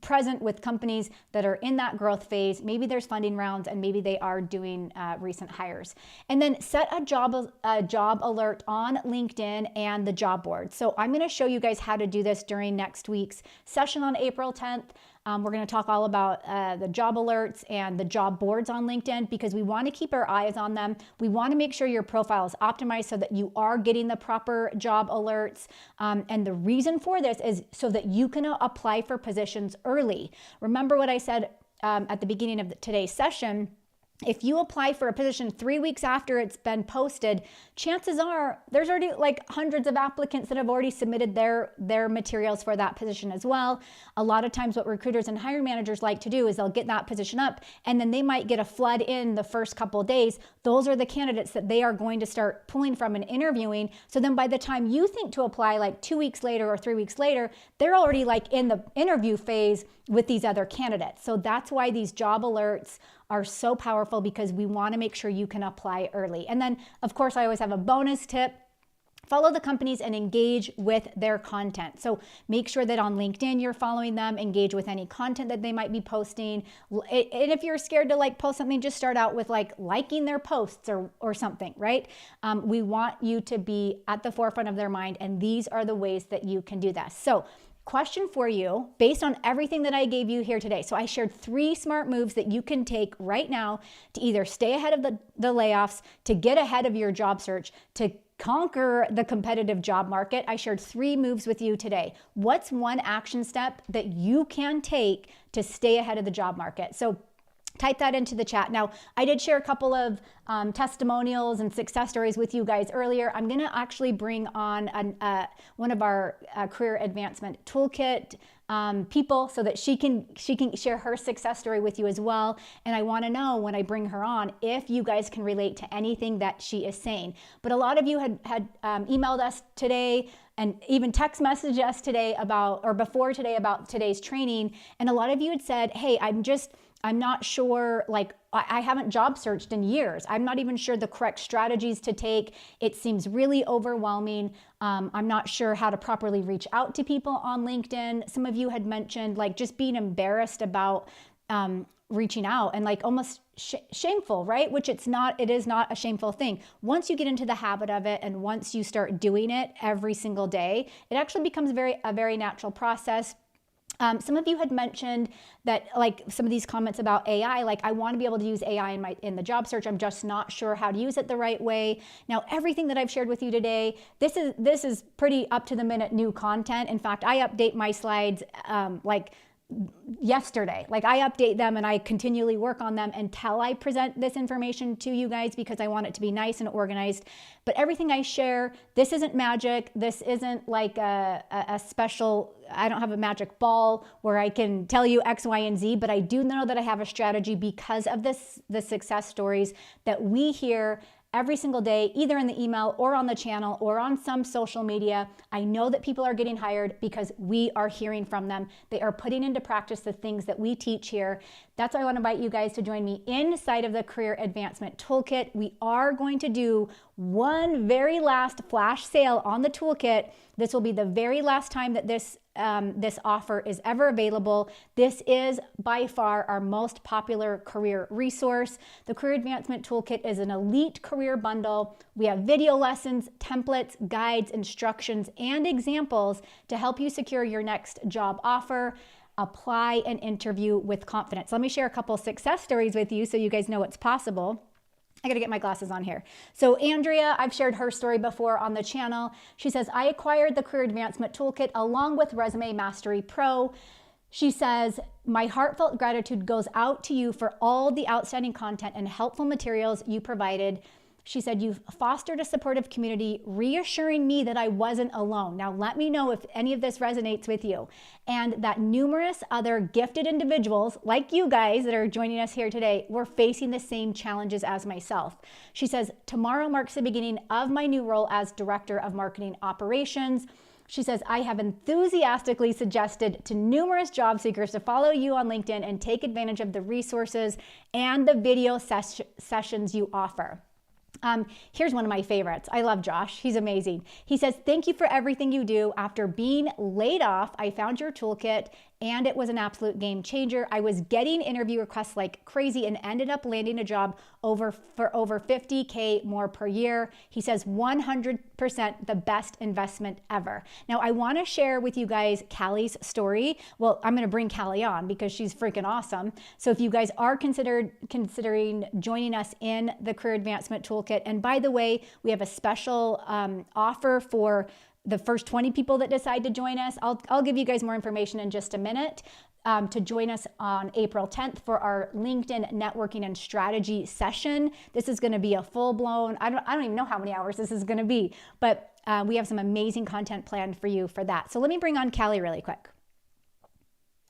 present with companies that are in that growth phase. Maybe there's funding rounds and maybe they are doing recent hires. And then set a job alert on LinkedIn and the job board. So I'm going to show you guys how to do this during next week's session on April 10th. We're going to talk all about the job alerts and the job boards on LinkedIn because we want to keep our eyes on them. We want to make sure your profile is optimized so that you are getting the proper job alerts. And the reason for this is so that you can apply for positions early. Remember what I said at the beginning of today's session. If you apply for a position 3 weeks after it's been posted, chances are there's already like hundreds of applicants that have already submitted their materials for that position as well. A lot of times what recruiters and hiring managers like to do is they'll get that position up and then they might get a flood in the first couple of days. Those are the candidates that they are going to start pulling from and interviewing. So then by the time you think to apply like 2 weeks later or 3 weeks later, they're already like in the interview phase with these other candidates. So that's why these job alerts are so powerful because we want to make sure you can apply early. And then, of course, I always have a bonus tip. Follow the companies and engage with their content. So make sure that on LinkedIn you're following them, engage with any content that they might be posting. And if you're scared to like post something, just start out with like liking their posts or something, right? We want you to be at the forefront of their mind, and these are the ways that you can do that. So question for you based on everything that I gave you here today. So I shared 3 smart moves that you can take right now to either stay ahead of the layoffs, to get ahead of your job search, to conquer the competitive job market. I shared 3 moves with you today. What's one action step that you can take to stay ahead of the job market? So type that into the chat. Now, I did share a couple of testimonials and success stories with you guys earlier. I'm going to actually bring on one of our career advancement toolkit people so that she can share her success story with you as well. And I want to know when I bring her on if you guys can relate to anything that she is saying. But a lot of you had emailed us today and even text messaged us today before today about today's training. And a lot of you had said, hey, I'm not sure, like I haven't job searched in years. I'm not even sure the correct strategies to take. It seems really overwhelming. I'm not sure how to properly reach out to people on LinkedIn. Some of you had mentioned like just being embarrassed about reaching out and like almost shameful, right? Which it is not a shameful thing. Once you get into the habit of it and once you start doing it every single day, it actually becomes a very natural process. Some of you had mentioned that like some of these comments about AI, like I want to be able to use AI in the job search. I'm just not sure how to use it the right way. Now, everything that I've shared with you today, this is pretty up to the minute new content. In fact, I update my slides like yesterday. Like I update them and I continually work on them until I present this information to you guys because I want it to be nice and organized. But everything I share, this isn't magic. This isn't like a special, I don't have a magic ball where I can tell you X, Y, and Z, but I do know that I have a strategy because of the success stories that we hear every single day, either in the email or on the channel or on some social media. I know that people are getting hired because we are hearing from them. They are putting into practice the things that we teach here. That's why I want to invite you guys to join me inside of the Career Advancement Toolkit. We are going to do one very last flash sale on the toolkit. This will be the very last time that this offer is ever available. This is by far our most popular career resource. The Career Advancement Toolkit is an elite career bundle. We have video lessons, templates, guides, instructions, and examples to help you secure your next job offer. apply and interview with confidence. Let me share a couple success stories with you so you guys know what's possible. I got to get my glasses on here. So Andrea, I've shared her story before on the channel. She says, I acquired the Career Advancement Toolkit along with Resume Mastery Pro. She says, my heartfelt gratitude goes out to you for all the outstanding content and helpful materials you provided. She said, you've fostered a supportive community, reassuring me that I wasn't alone. Now, let me know if any of this resonates with you. And that numerous other gifted individuals like you guys that are joining us here today were facing the same challenges as myself. She says, tomorrow marks the beginning of my new role as Director of Marketing Operations. She says, I have enthusiastically suggested to numerous job seekers to follow you on LinkedIn and take advantage of the resources and the video sessions you offer. Here's one of my favorites. I love Josh. He's amazing. He says, thank you for everything you do. After being laid off, I found your toolkit and it was an absolute game changer. I was getting interview requests like crazy and ended up landing a job for over 50K more per year. He says 100% the best investment ever. Now, I want to share with you guys Callie's story. Well, I'm going to bring Callie on because she's freaking awesome. So if you guys are considering joining us in the Career Advancement Toolkit, and by the way, we have a special offer for the first 20 people that decide to join us. I'll give you guys more information in just a minute. To join us on April 10th for our LinkedIn networking and strategy session. This is going to be a full-blown, I don't even know how many hours this is going to be, but we have some amazing content planned for you for that. So let me bring on Callie really quick.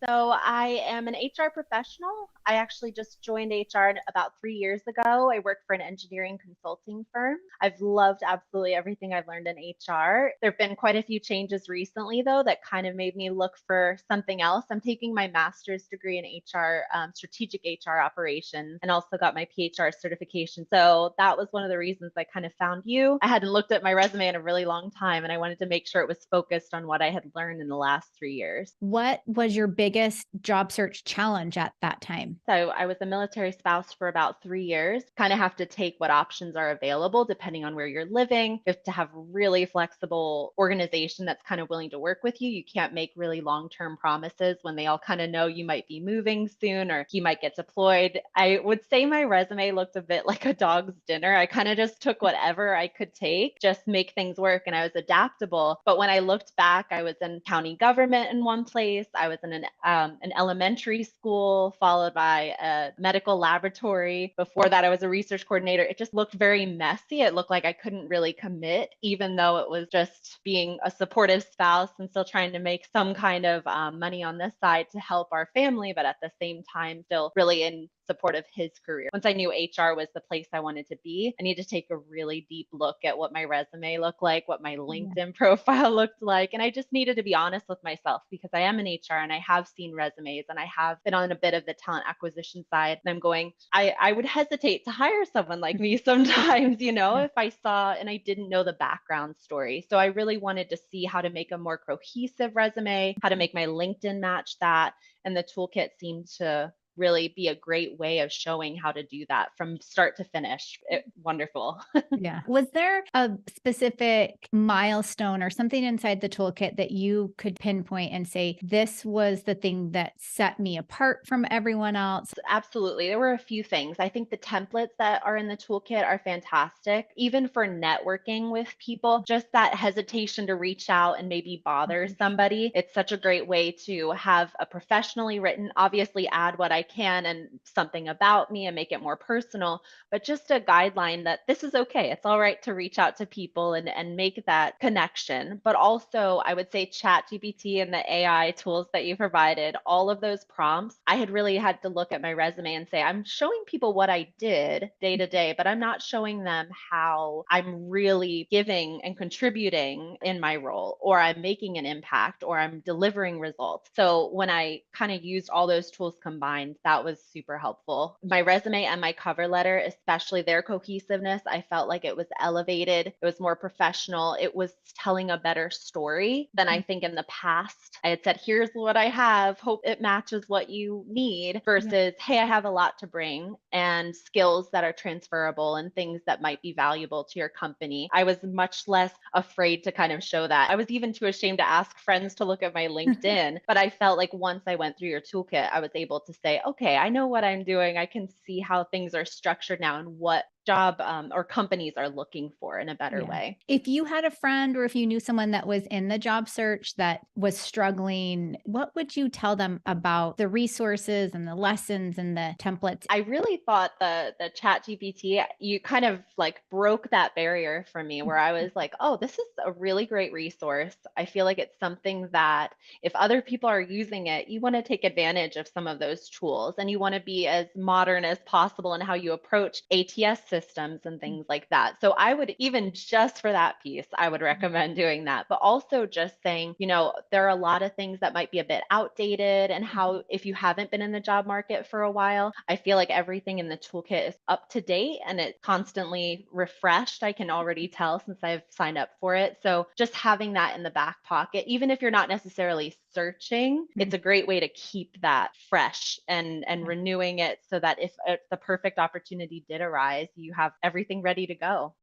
So I am an HR professional. I actually just joined HR about 3 years ago. I work for an engineering consulting firm. I've loved absolutely everything I've learned in HR. There have been quite a few changes recently, though, that kind of made me look for something else. I'm taking my master's degree in HR, strategic HR operations, and also got my PHR certification. So that was one of the reasons I kind of found you. I hadn't looked at my resume in a really long time, and I wanted to make sure it was focused on what I had learned in the last 3 years. What was your biggest job search challenge at that time? So I was a military spouse for about 3 years. Kind of have to take what options are available depending on where you're living. You have to have really flexible organization that's kind of willing to work with you. You can't make really long-term promises when they all kind of know you might be moving soon or you might get deployed. I would say my resume looked a bit like a dog's dinner. I kind of just took whatever I could take, just make things work, and I was adaptable. But when I looked back, I was in county government in one place. I was in an elementary school, followed by a medical laboratory. Before that, I was a research coordinator. It just looked very messy. It looked like I couldn't really commit, even though it was just being a supportive spouse and still trying to make some kind of money on this side to help our family, but at the same time, still really in support of his career. Once I knew HR was the place I wanted to be, I needed to take a really deep look at what my resume looked like, what my LinkedIn profile looked like. And I just needed to be honest with myself because I am in HR and I have seen resumes and I have been on a bit of the talent acquisition side. And I'm going, I would hesitate to hire someone like me sometimes, if I saw and I didn't know the background story. So I really wanted to see how to make a more cohesive resume, how to make my LinkedIn match that. And the toolkit seemed to really be a great way of showing how to do that from start to finish. Wonderful. Yeah. Was there a specific milestone or something inside the toolkit that you could pinpoint and say, this was the thing that set me apart from everyone else? Absolutely. There were a few things. I think the templates that are in the toolkit are fantastic, even for networking with people, just that hesitation to reach out and maybe bother somebody. It's such a great way to have a professionally written, obviously add what I can and something about me and make it more personal, but just a guideline that this is okay. It's all right to reach out to people and make that connection. But also, I would say ChatGPT and the AI tools that you provided, all of those prompts, I had really had to look at my resume and say, I'm showing people what I did day to day, but I'm not showing them how I'm really giving and contributing in my role, or I'm making an impact, or I'm delivering results. So when I kind of used all those tools combined, deadlines, that was super helpful. My resume and my cover letter, especially their cohesiveness, I felt like it was elevated. It was more professional. It was telling a better story than I think in the past. I had said, here's what I have, hope it matches what you need, versus, hey, I have a lot to bring and skills that are transferable and things that might be valuable to your company. I was much less afraid to kind of show that. I was even too ashamed to ask friends to look at my LinkedIn, but I felt like once I went through your toolkit, I was able to say, okay, I know what I'm doing. I can see how things are structured now and what job or companies are looking for in a better Yeah. way. If you had a friend or if you knew someone that was in the job search that was struggling, what would you tell them about the resources and the lessons and the templates? I really thought the chat GPT, you kind of like broke that barrier for me where I was like, oh, this is a really great resource. I feel like it's something that if other people are using it, you want to take advantage of some of those tools and you want to be as modern as possible in how you approach ATS systems and things like that. So I would, even just for that piece, I would recommend doing that. But also just saying, there are a lot of things that might be a bit outdated and how if you haven't been in the job market for a while, I feel like everything in the toolkit is up to date and it's constantly refreshed. I can already tell since I've signed up for it. So just having that in the back pocket, even if you're not necessarily searching, it's a great way to keep that fresh and renewing it so that if the perfect opportunity did arise, you have everything ready to go.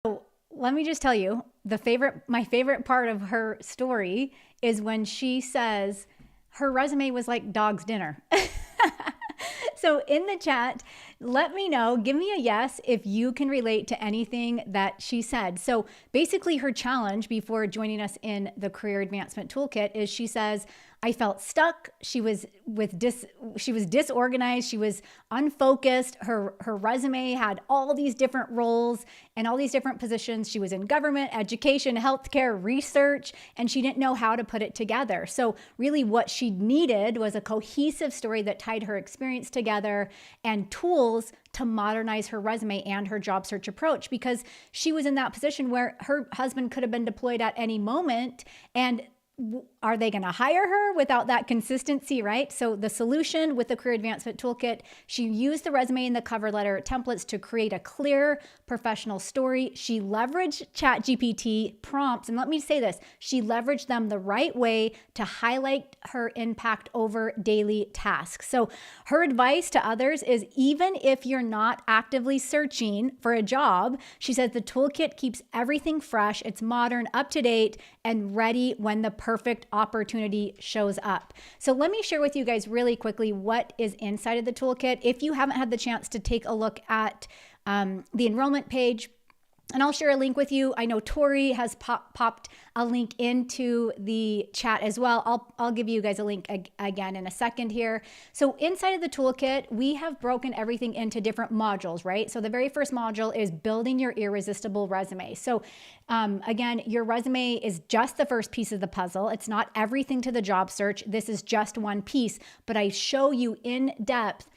So let me just tell you, my favorite part of her story is when she says her resume was like dog's dinner. So in the chat, let me know, give me a yes if you can relate to anything that she said. So basically her challenge before joining us in the Career Advancement Toolkit is she says, I felt stuck. She was disorganized. She was unfocused. Her resume had all these different roles and all these different positions. She was in government, education, healthcare, research, and she didn't know how to put it together. So really what she needed was a cohesive story that tied her experience together and tools to modernize her resume and her job search approach, because she was in that position where her husband could have been deployed at any moment, and are they going to hire her without that consistency, right? So the solution with the Career Advancement Toolkit, she used the resume and the cover letter templates to create a clear professional story. She leveraged ChatGPT prompts. And let me say this, she leveraged them the right way to highlight her impact over daily tasks. So her advice to others is, even if you're not actively searching for a job, she says the toolkit keeps everything fresh, it's modern, up to date, and ready when the perfect opportunity shows up. So let me share with you guys really quickly what is inside of the toolkit. If you haven't had the chance to take a look at the enrollment page, and I'll share a link with you. I know Tori has popped a link into the chat as well. I'll give you guys a link again in a second here. So inside of the toolkit, we have broken everything into different modules, right? So the very first module is building your irresistible resume. So again, your resume is just the first piece of the puzzle. It's not everything to the job search. This is just one piece, but I show you in depth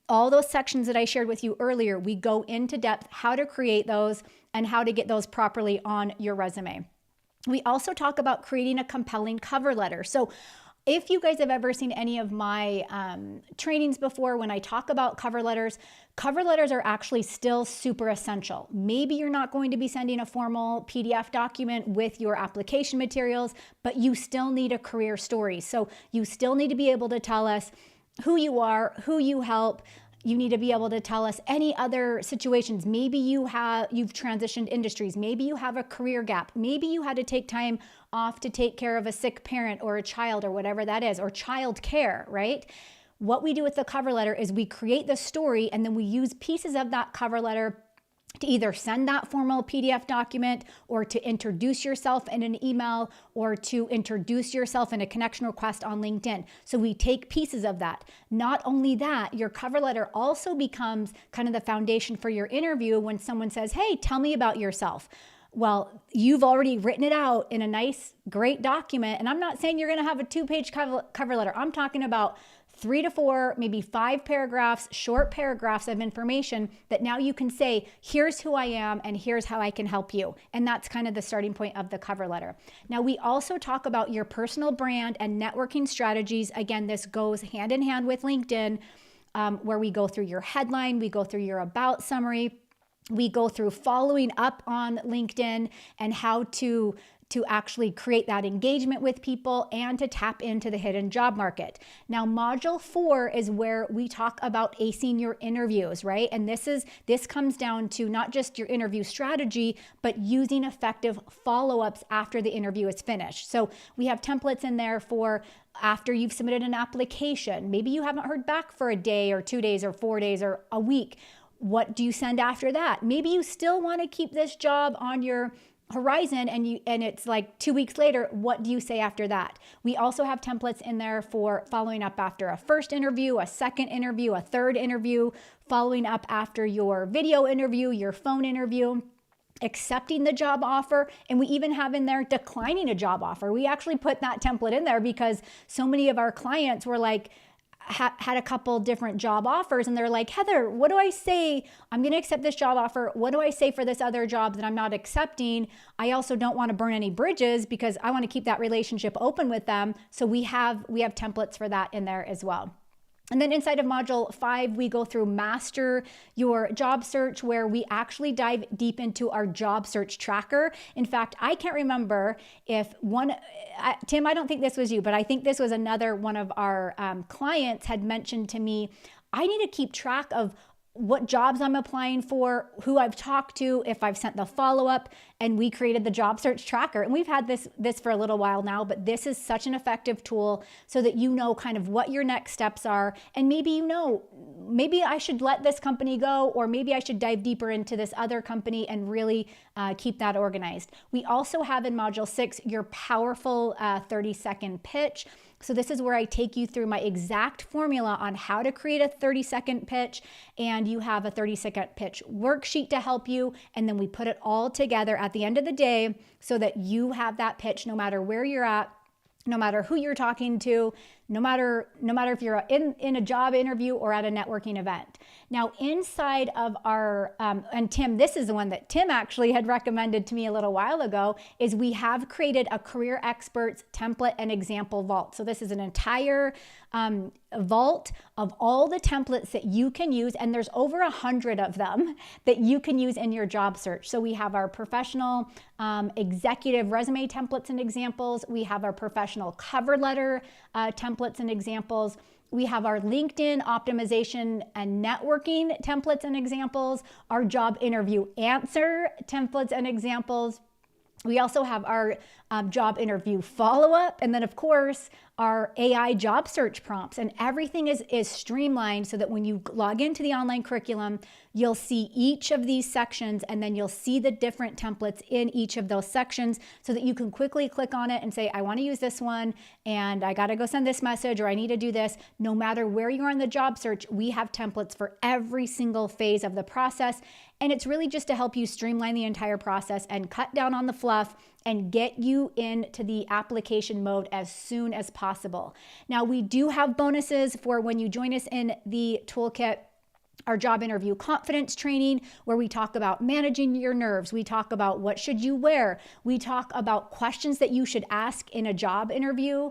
all those sections that I shared with you earlier. We go into depth how to create those and how to get those properly on your resume. We also talk about creating a compelling cover letter. So if you guys have ever seen any of my trainings before, when I talk about cover letters are actually still super essential. Maybe you're not going to be sending a formal PDF document with your application materials, but you still need a career story. So you still need to be able to tell us who you are, who you help. You need to be able to tell us any other situations. Maybe you've transitioned industries. Maybe you have a career gap. Maybe you had to take time off to take care of a sick parent or a child or whatever that is, or child care, right? What we do with the cover letter is we create the story and then we use pieces of that cover letter to either send that formal PDF document or to introduce yourself in an email or to introduce yourself in a connection request on LinkedIn. So we take pieces of that. Not only that, your cover letter also becomes kind of the foundation for your interview when someone says, hey, tell me about yourself. Well, you've already written it out in a nice, great document. And I'm not saying you're going to have a 2-page cover letter. I'm talking about 3 to 4, maybe 5 paragraphs, short paragraphs of information that now you can say, here's who I am and here's how I can help you. And that's kind of the starting point of the cover letter. Now, we also talk about your personal brand and networking strategies. Again, this goes hand in hand with LinkedIn, where we go through your headline, we go through your about summary, we go through following up on LinkedIn and how to actually create that engagement with people and to tap into the hidden job market. Now, module 4 is where we talk about acing your interviews, right? And this comes down to not just your interview strategy, but using effective follow-ups after the interview is finished. So we have templates in there for after you've submitted an application. Maybe you haven't heard back for a day or 2 days or 4 days or a week. What do you send after that? Maybe you still want to keep this job on your horizon and it's like 2 weeks later. What do you say after that? We also have templates in there for following up after a first interview, a second interview, a third interview, following up after your video interview, your phone interview, accepting the job offer, and we even have in there declining a job offer. We actually put that template in there because so many of our clients were like, had a couple different job offers and they're like, Heather, what do I say? I'm going to accept this job offer. What do I say for this other job that I'm not accepting? I also don't want to burn any bridges because I want to keep that relationship open with them. So we have templates for that in there as well. And then inside of module 5, we go through master your job search, where we actually dive deep into our job search tracker. In fact, I can't remember if Tim, I don't think this was you, but I think this was another one of our clients had mentioned to me, I need to keep track of what jobs I'm applying for, who I've talked to, if I've sent the follow-up, and we created the job search tracker. And we've had this for a little while now, but this is such an effective tool so that you know kind of what your next steps are. And maybe maybe I should let this company go, or maybe I should dive deeper into this other company and really keep that organized. We also have in module 6, your powerful 30-second pitch. So this is where I take you through my exact formula on how to create a 30-second pitch, and you have a 30-second pitch worksheet to help you, and then we put it all together at the end of the day so that you have that pitch no matter where you're at, no matter who you're talking to, no matter if you're in a job interview or at a networking event. Now, inside of our, and Tim, this is the one that Tim actually had recommended to me a little while ago, is we have created a career experts template and example vault. So this is an entire vault of all the templates that you can use, and there's over 100 of them that you can use in your job search. So we have our professional executive resume templates and examples. We have our professional cover letter templates and examples. We have our LinkedIn optimization and networking templates and examples, our job interview answer templates and examples. We also have our job interview follow-up, and then of course our AI job search prompts, and everything is streamlined so that when you log into the online curriculum, you'll see each of these sections, and then you'll see the different templates in each of those sections so that you can quickly click on it and say, I want to use this one, and I got to go send this message, or I need to do this. No matter where you are in the job search, we have templates for every single phase of the process. And it's really just to help you streamline the entire process and cut down on the fluff and get you into the application mode as soon as possible. Now, we do have bonuses for when you join us in the Toolkit, our job interview confidence training, where we talk about managing your nerves. We talk about what should you wear. We talk about questions that you should ask in a job interview.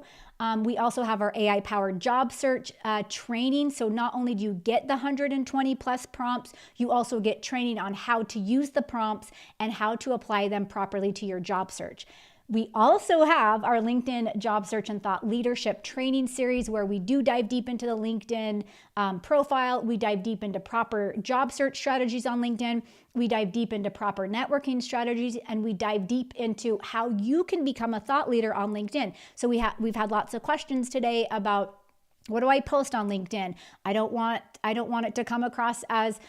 We also have our AI-powered job search training. So not only do you get the 120 plus prompts, you also get training on how to use the prompts and how to apply them properly to your job search. We also have our LinkedIn job search and thought leadership training series, where we do dive deep into the LinkedIn profile. We dive deep into proper job search strategies on LinkedIn. We dive deep into proper networking strategies, and we dive deep into how you can become a thought leader on LinkedIn. So we've had lots of questions today about, what do I post on LinkedIn? I don't want it to come across as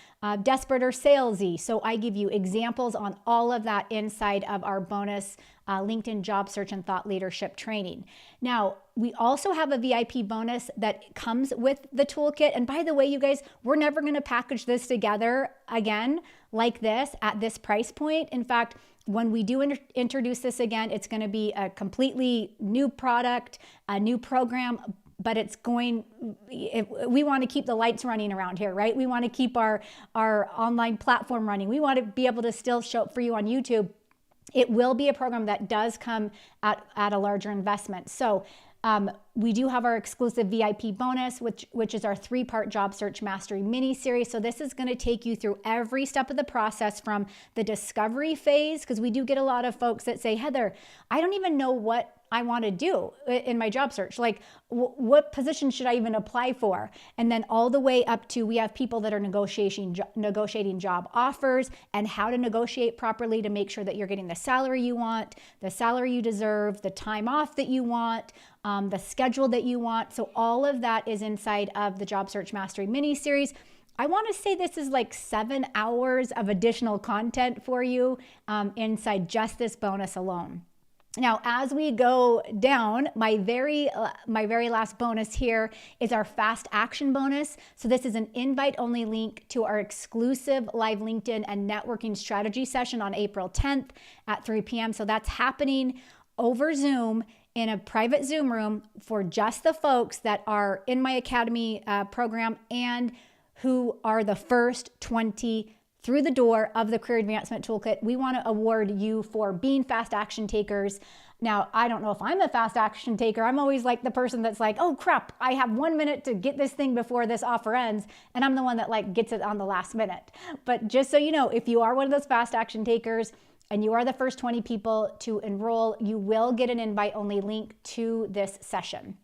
desperate or salesy. So I give you examples on all of that inside of our bonus LinkedIn job search and thought leadership training. Now, we also have a VIP bonus that comes with the toolkit. And by the way, you guys, we're never going to package this together again like this at this price point. In fact, when we do introduce this again, it's going to be a completely new product, a new program, but we want to keep the lights running around here, right? We want to keep our online platform running. We want to be able to still show up for you on YouTube. It will be a program that does come at a larger investment. So we do have our exclusive VIP bonus, which is our 3-part job search mastery mini series. So this is going to take you through every step of the process from the discovery phase, because we do get a lot of folks that say, Heather, I don't even know what I want to do in my job search. Like, what position should I even apply for? And then all the way up to, we have people that are negotiating job offers and how to negotiate properly to make sure that you're getting the salary you want, the salary you deserve, the time off that you want, the schedule that you want. So all of that is inside of the Job Search Mastery mini series. I want to say this is like 7 hours of additional content for you inside just this bonus alone. Now, as we go down, my very last bonus here is our fast action bonus. So this is an invite-only link to our exclusive live LinkedIn and networking strategy session on April 10th at 3 p.m. So that's happening over Zoom in a private Zoom room for just the folks that are in my Academy program and who are the first 20 through the door of the Career Advancement Toolkit. We want to award you for being fast action takers. Now, I don't know if I'm a fast action taker. I'm always like the person that's like, oh crap, I have 1 minute to get this thing before this offer ends. And I'm the one that like gets it on the last minute. But just so you know, if you are one of those fast action takers and you are the first 20 people to enroll, you will get an invite only link to this session.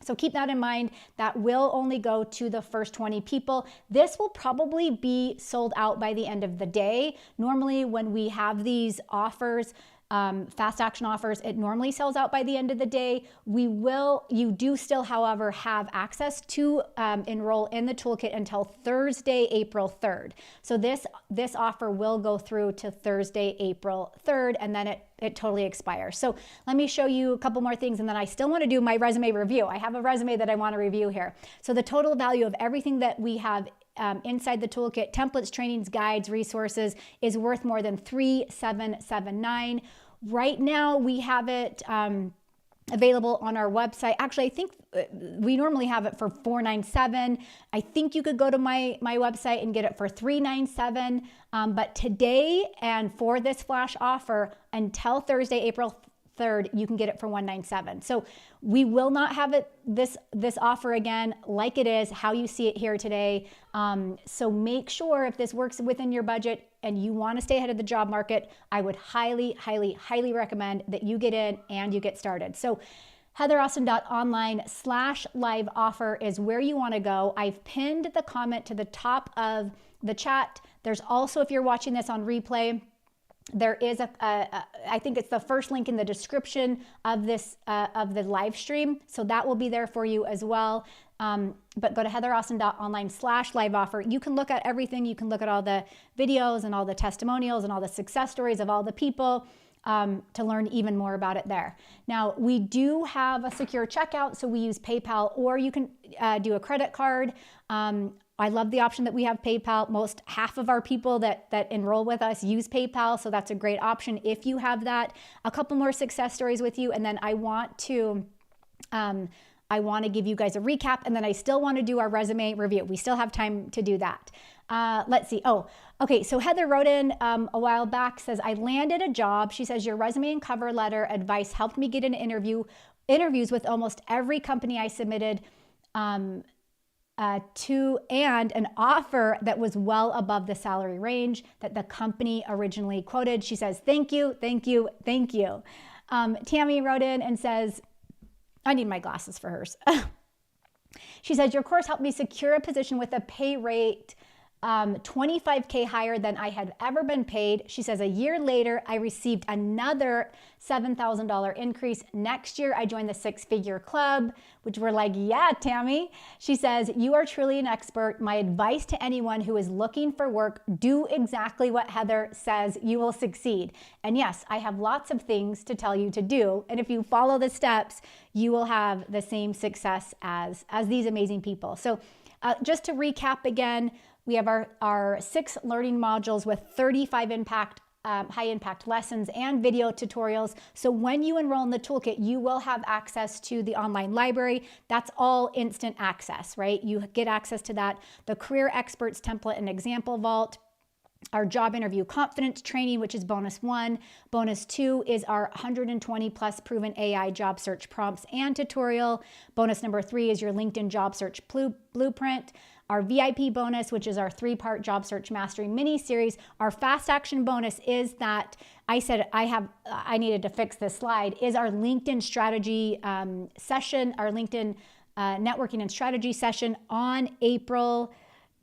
So keep that in mind. That will only go to the first 20 people. This will probably be sold out by the end of the day. Normally when we have these offers, fast action offers, it normally sells out by the end of the day. You do still, however, have access to enroll in the toolkit until Thursday, April 3rd. So this offer will go through to Thursday, April 3rd, and then it totally expires. So let me show you a couple more things, and then I still want to do my resume review. I have a resume that I want to review here. So the total value of everything that we have inside the toolkit, templates, trainings, guides, resources, is worth more than $3,779. Right now we have it available on our website. Actually, I think we normally have it for $497. I think you could go to my website and get it for $397. But today and for this flash offer until Thursday, April 3rd, you can get it for $197. So we will not have this offer again like it is, how you see it here today. So make sure, if this works within your budget and you want to stay ahead of the job market, I would highly, highly, highly recommend that you get in and you get started. So heatheraustin.online/live offer is where you want to go. I've pinned the comment to the top of the chat. There's also, if you're watching this on replay, there is I think it's the first link in the description of this of the live stream, so that will be there for you as well. But go to heatheraustin.online/live offer. You can look at everything. You can look at all the videos and all the testimonials and all the success stories of all the people to learn even more about it there. Now, we do have a secure checkout, so we use PayPal, or you can do a credit card. I love the option that we have PayPal. Half of our people that enroll with us use PayPal, so that's a great option if you have that. A couple more success stories with you, and then I want to give you guys a recap, and then I still want to do our resume review. We still have time to do that. Let's see. Oh, okay. So Heather wrote in a while back, says, I landed a job. She says, your resume and cover letter advice helped me get an interviews with almost every company I submitted to, and an offer that was well above the salary range that the company originally quoted. She says, thank you, thank you, thank you. Tammy wrote in and says, I need my glasses for hers. She says, your course helped me secure a position with a pay rate $25K higher than I had ever been paid. She says, a year later, I received another $7,000 increase. Next year, I joined the 6-figure club, which we're like, yeah, Tammy. She says, you are truly an expert. My advice to anyone who is looking for work, do exactly what Heather says. You will succeed. And yes, I have lots of things to tell you to do. And if you follow the steps, you will have the same success as these amazing people. So just to recap again, we have our 6 learning modules with 35 impact high impact lessons and video tutorials. So when you enroll in the toolkit, you will have access to the online library. That's all instant access, right? You get access to that, the career experts template and example vault, our job interview confidence training, which is bonus 1. Bonus 2 is our 120 plus proven AI job search prompts and tutorial. Bonus number 3 is your LinkedIn job search blueprint. Our VIP bonus, which is our 3-part job search mastery mini series. Our fast action bonus is that I said I needed to fix this slide, is our LinkedIn strategy session, our LinkedIn networking and strategy session on April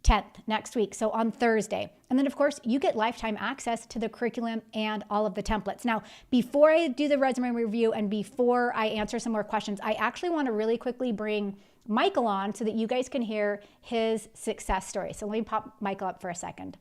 10th, next week, so on Thursday. And then of course, you get lifetime access to the curriculum and all of the templates. Now, before I do the resume review and before I answer some more questions, I actually want to really quickly bring Michael on so that you guys can hear his success story. So let me pop Michael up for a second.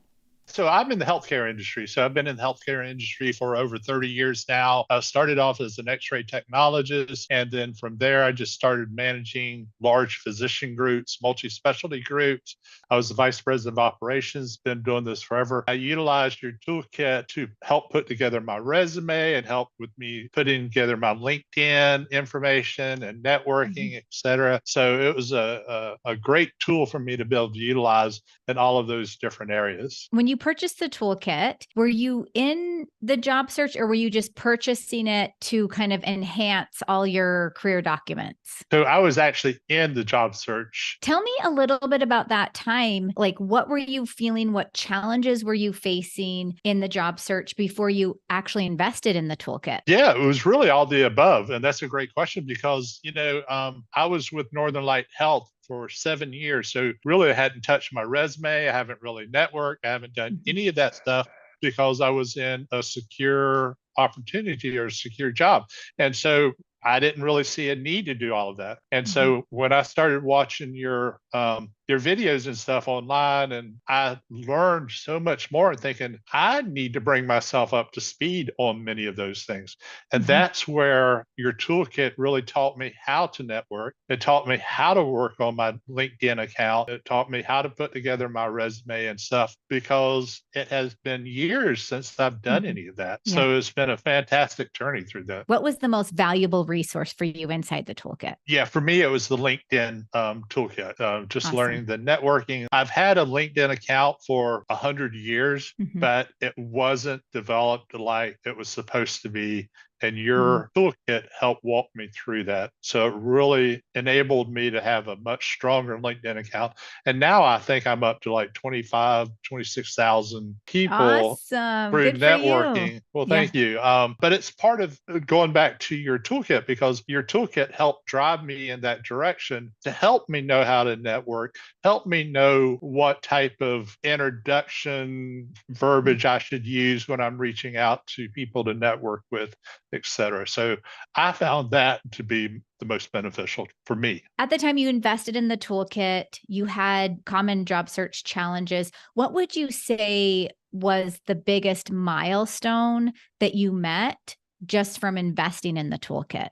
So I'm in the healthcare industry. So I've been in the healthcare industry for over 30 years now. I started off as an X-ray technologist. And then from there, I just started managing large physician groups, multi-specialty groups. I was the vice president of operations, been doing this forever. I utilized your toolkit to help put together my resume and help with me putting together my LinkedIn information and networking, et cetera. So it was a great tool for me to be able to utilize in all of those different areas. When you purchased the toolkit, were you in the job search or were you just purchasing it to kind of enhance all your career documents? So I was actually in the job search. Tell me a little bit about that time. Like, what were you feeling? What challenges were you facing in the job search before you actually invested in the toolkit? Yeah, it was really all the above. And that's a great question because, I was with Northern Light Health for 7 years. So really I hadn't touched my resume. I haven't really networked. I haven't done any of that stuff because I was in a secure opportunity or a secure job. And so I didn't really see a need to do all of that. And so when I started watching your videos and stuff online, and I learned so much more and thinking, I need to bring myself up to speed on many of those things. And that's where your toolkit really taught me how to network. It taught me how to work on my LinkedIn account. It taught me how to put together my resume and stuff because it has been years since I've done any of that. Yeah. So it's been a fantastic journey through that. What was the most valuable resource for you inside the toolkit? Yeah, for me, it was the LinkedIn toolkit, just Awesome. learning the networking. I've had a LinkedIn account for 100 years, but it wasn't developed like it was supposed to be. And your toolkit helped walk me through that. So it really enabled me to have a much stronger LinkedIn account. And now I think I'm up to like 26,000 people Awesome. through Good for networking. you. Well, thank you. But it's part of going back to your toolkit because your toolkit helped drive me in that direction to help me know how to network, help me know what type of introduction verbiage I should use when I'm reaching out to people to network with, et cetera. So I found that to be the most beneficial for me. At the time you invested in the toolkit, you had common job search challenges. What would you say was the biggest milestone that you met just from investing in the toolkit?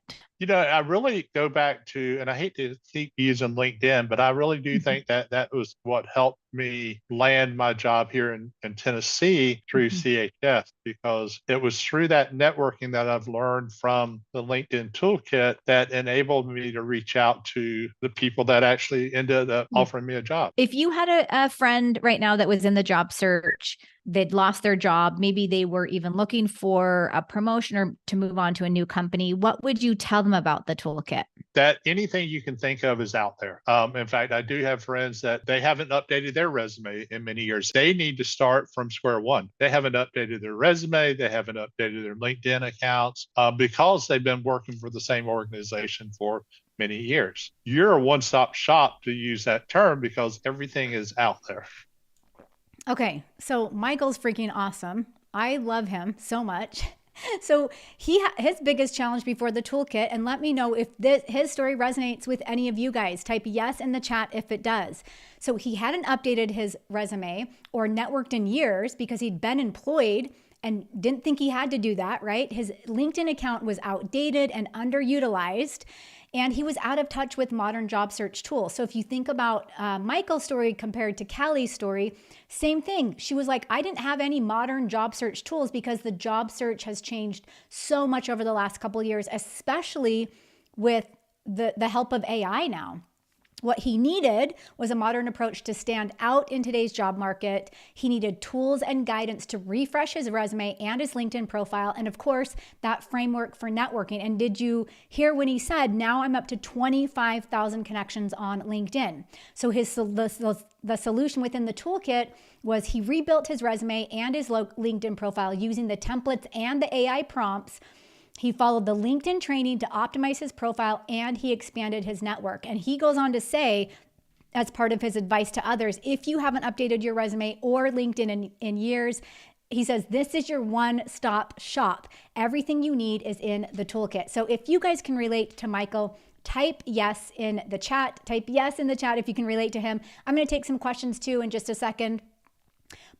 I really go back to, and I hate to keep using LinkedIn, but I really do think that that was what helped me land my job here in Tennessee through CHS, because it was through that networking that I've learned from the LinkedIn toolkit that enabled me to reach out to the people that actually ended up offering me a job. If you had a friend right now that was in the job search, they'd lost their job, maybe they were even looking for a promotion or to move on to a new company, what would you tell them about the toolkit? That anything you can think of is out there. In fact, I do have friends that they haven't updated their resume in many years. They need to start from square one. They haven't updated their resume. They haven't updated their LinkedIn accounts because they've been working for the same organization for many years. You're a one-stop shop, to use that term, because everything is out there. Okay, so Michael's freaking awesome. I love him so much. So his biggest challenge before the toolkit, and let me know if his story resonates with any of you guys. Type yes in the chat if it does. So he hadn't updated his resume or networked in years because he'd been employed and didn't think he had to do that, right? His LinkedIn account was outdated and underutilized. And he was out of touch with modern job search tools. So if you think about Michael's story compared to Callie's story, same thing. She was like, I didn't have any modern job search tools because the job search has changed so much over the last couple of years, especially with the help of AI now. What he needed was a modern approach to stand out in today's job market. He needed tools and guidance to refresh his resume and his LinkedIn profile. And of course, that framework for networking. And did you hear when he said, now I'm up to 25,000 connections on LinkedIn? So the solution within the toolkit was he rebuilt his resume and his LinkedIn profile using the templates and the AI prompts. He followed the LinkedIn training to optimize his profile, and he expanded his network. And he goes on to say, as part of his advice to others, if you haven't updated your resume or LinkedIn in years, he says, this is your one-stop shop. Everything you need is in the toolkit. So if you guys can relate to Michael, type yes in the chat. Type yes in the chat if you can relate to him. I'm going to take some questions too in just a second.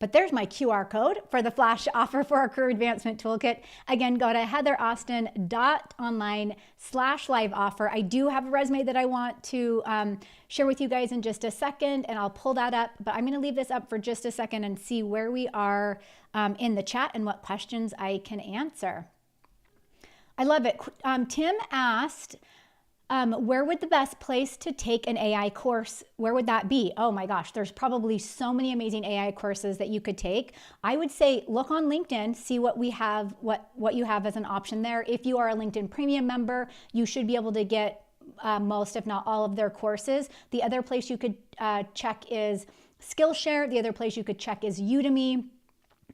But there's my QR code for the flash offer for our career advancement toolkit. Again, go to heatheraustin.online/live offer. I do have a resume that I want to share with you guys in just a second, and I'll pull that up. But I'm going to leave this up for just a second and see where we are in the chat and what questions I can answer. I love it. Tim asked, where would the best place to take an AI course, where would that be? Oh my gosh, there's probably so many amazing AI courses that you could take. I would say look on LinkedIn, see what we have, what you have as an option there. If you are a LinkedIn Premium member, you should be able to get most, if not all of their courses. The other place you could check is Skillshare. The other place you could check is Udemy.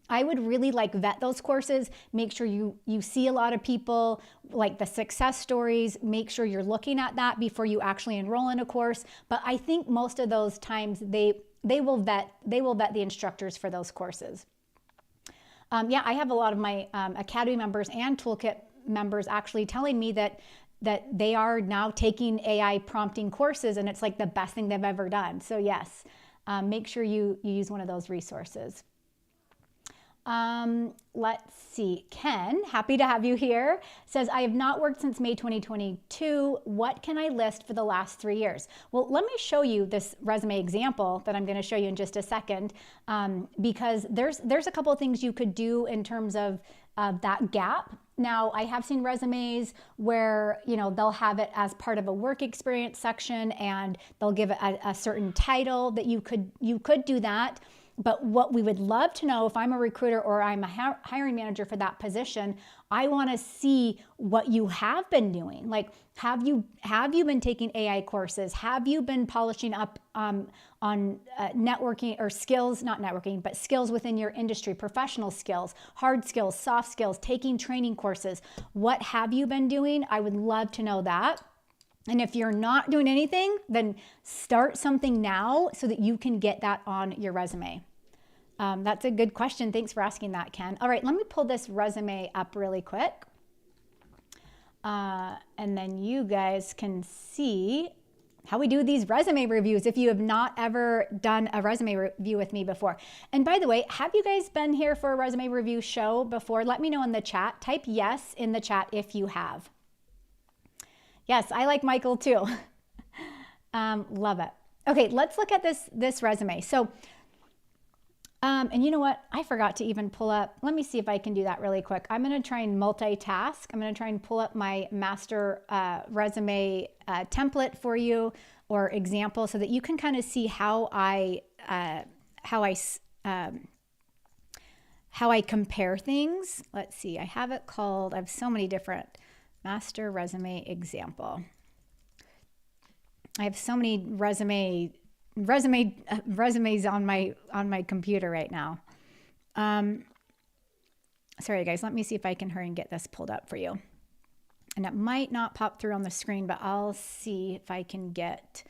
I would really vet those courses, make sure you see a lot of people, like the success stories, make sure you're looking at that before you actually enroll in a course. But I think most of those times they will vet the instructors for those courses. Yeah, I have a lot of my Academy members and Toolkit members actually telling me that they are now taking AI prompting courses, and it's like the best thing they've ever done. So yes, make sure you use one of those resources. Let's see. Ken, happy to have you here, says, I have not worked since May 2022. What can I list for the last 3 years? Well, let me show you this resume example that I'm going to show you in just a second, because there's a couple of things you could do in terms of that gap. Now, I have seen resumes where, they'll have it as part of a work experience section, and they'll give it a certain title that you could do that. But what we would love to know, if I'm a recruiter or I'm a hiring manager for that position, I want to see what you have been doing. Like, have you been taking AI courses? Have you been polishing up on networking or skills, not networking, but skills within your industry, professional skills, hard skills, soft skills, taking training courses? What have you been doing? I would love to know that. And if you're not doing anything, then start something now so that you can get that on your resume. That's a good question. Thanks for asking that, Ken. All right, let me pull this resume up really quick. And then you guys can see how we do these resume reviews if you have not ever done a resume review with me before. And by the way, have you guys been here for a resume review show before? Let me know in the chat. Type yes in the chat if you have. Yes, I like Michael too. Love it. Okay, let's look at this resume. So, and you know what? I forgot to even pull up. Let me see if I can do that really quick. I'm going to try and multitask. I'm going to try and pull up my master resume template for you, or example, so that you can kind of see how I compare things. Let's see. I have it called. I have so many different. Master resume example. I have so many resumes on my computer right now. Sorry guys, let me see if I can hurry and get this pulled up for you. And it might not pop through on the screen, but I'll see if I can get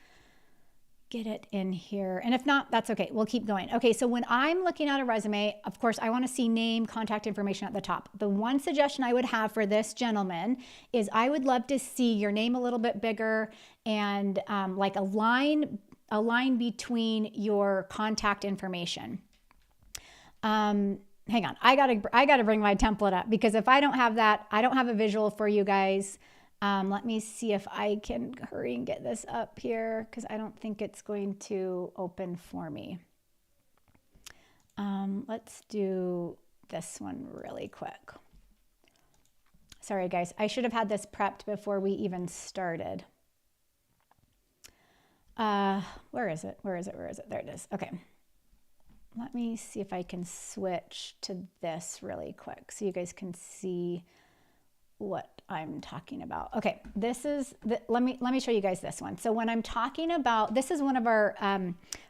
it in here. And if not, that's okay. We'll keep going. Okay, so when I'm looking at a resume, of course, I want to see name, contact information at the top. The one suggestion I would have for this gentleman is I would love to see your name a little bit bigger, and like a line between your contact information. Hang on, I gotta bring my template up, because if I don't have that, I don't have a visual for you guys. Let me see if I can hurry and get this up here because I don't think it's going to open for me. Let's do this one really quick. Sorry, guys. I should have had this prepped before we even started. Where is it? Where is it? Where is it? There it is. Okay. Let me see if I can switch to this really quick so you guys can see what I'm talking about. Okay, this is let me show you guys this one. So when I'm talking about, this is one of our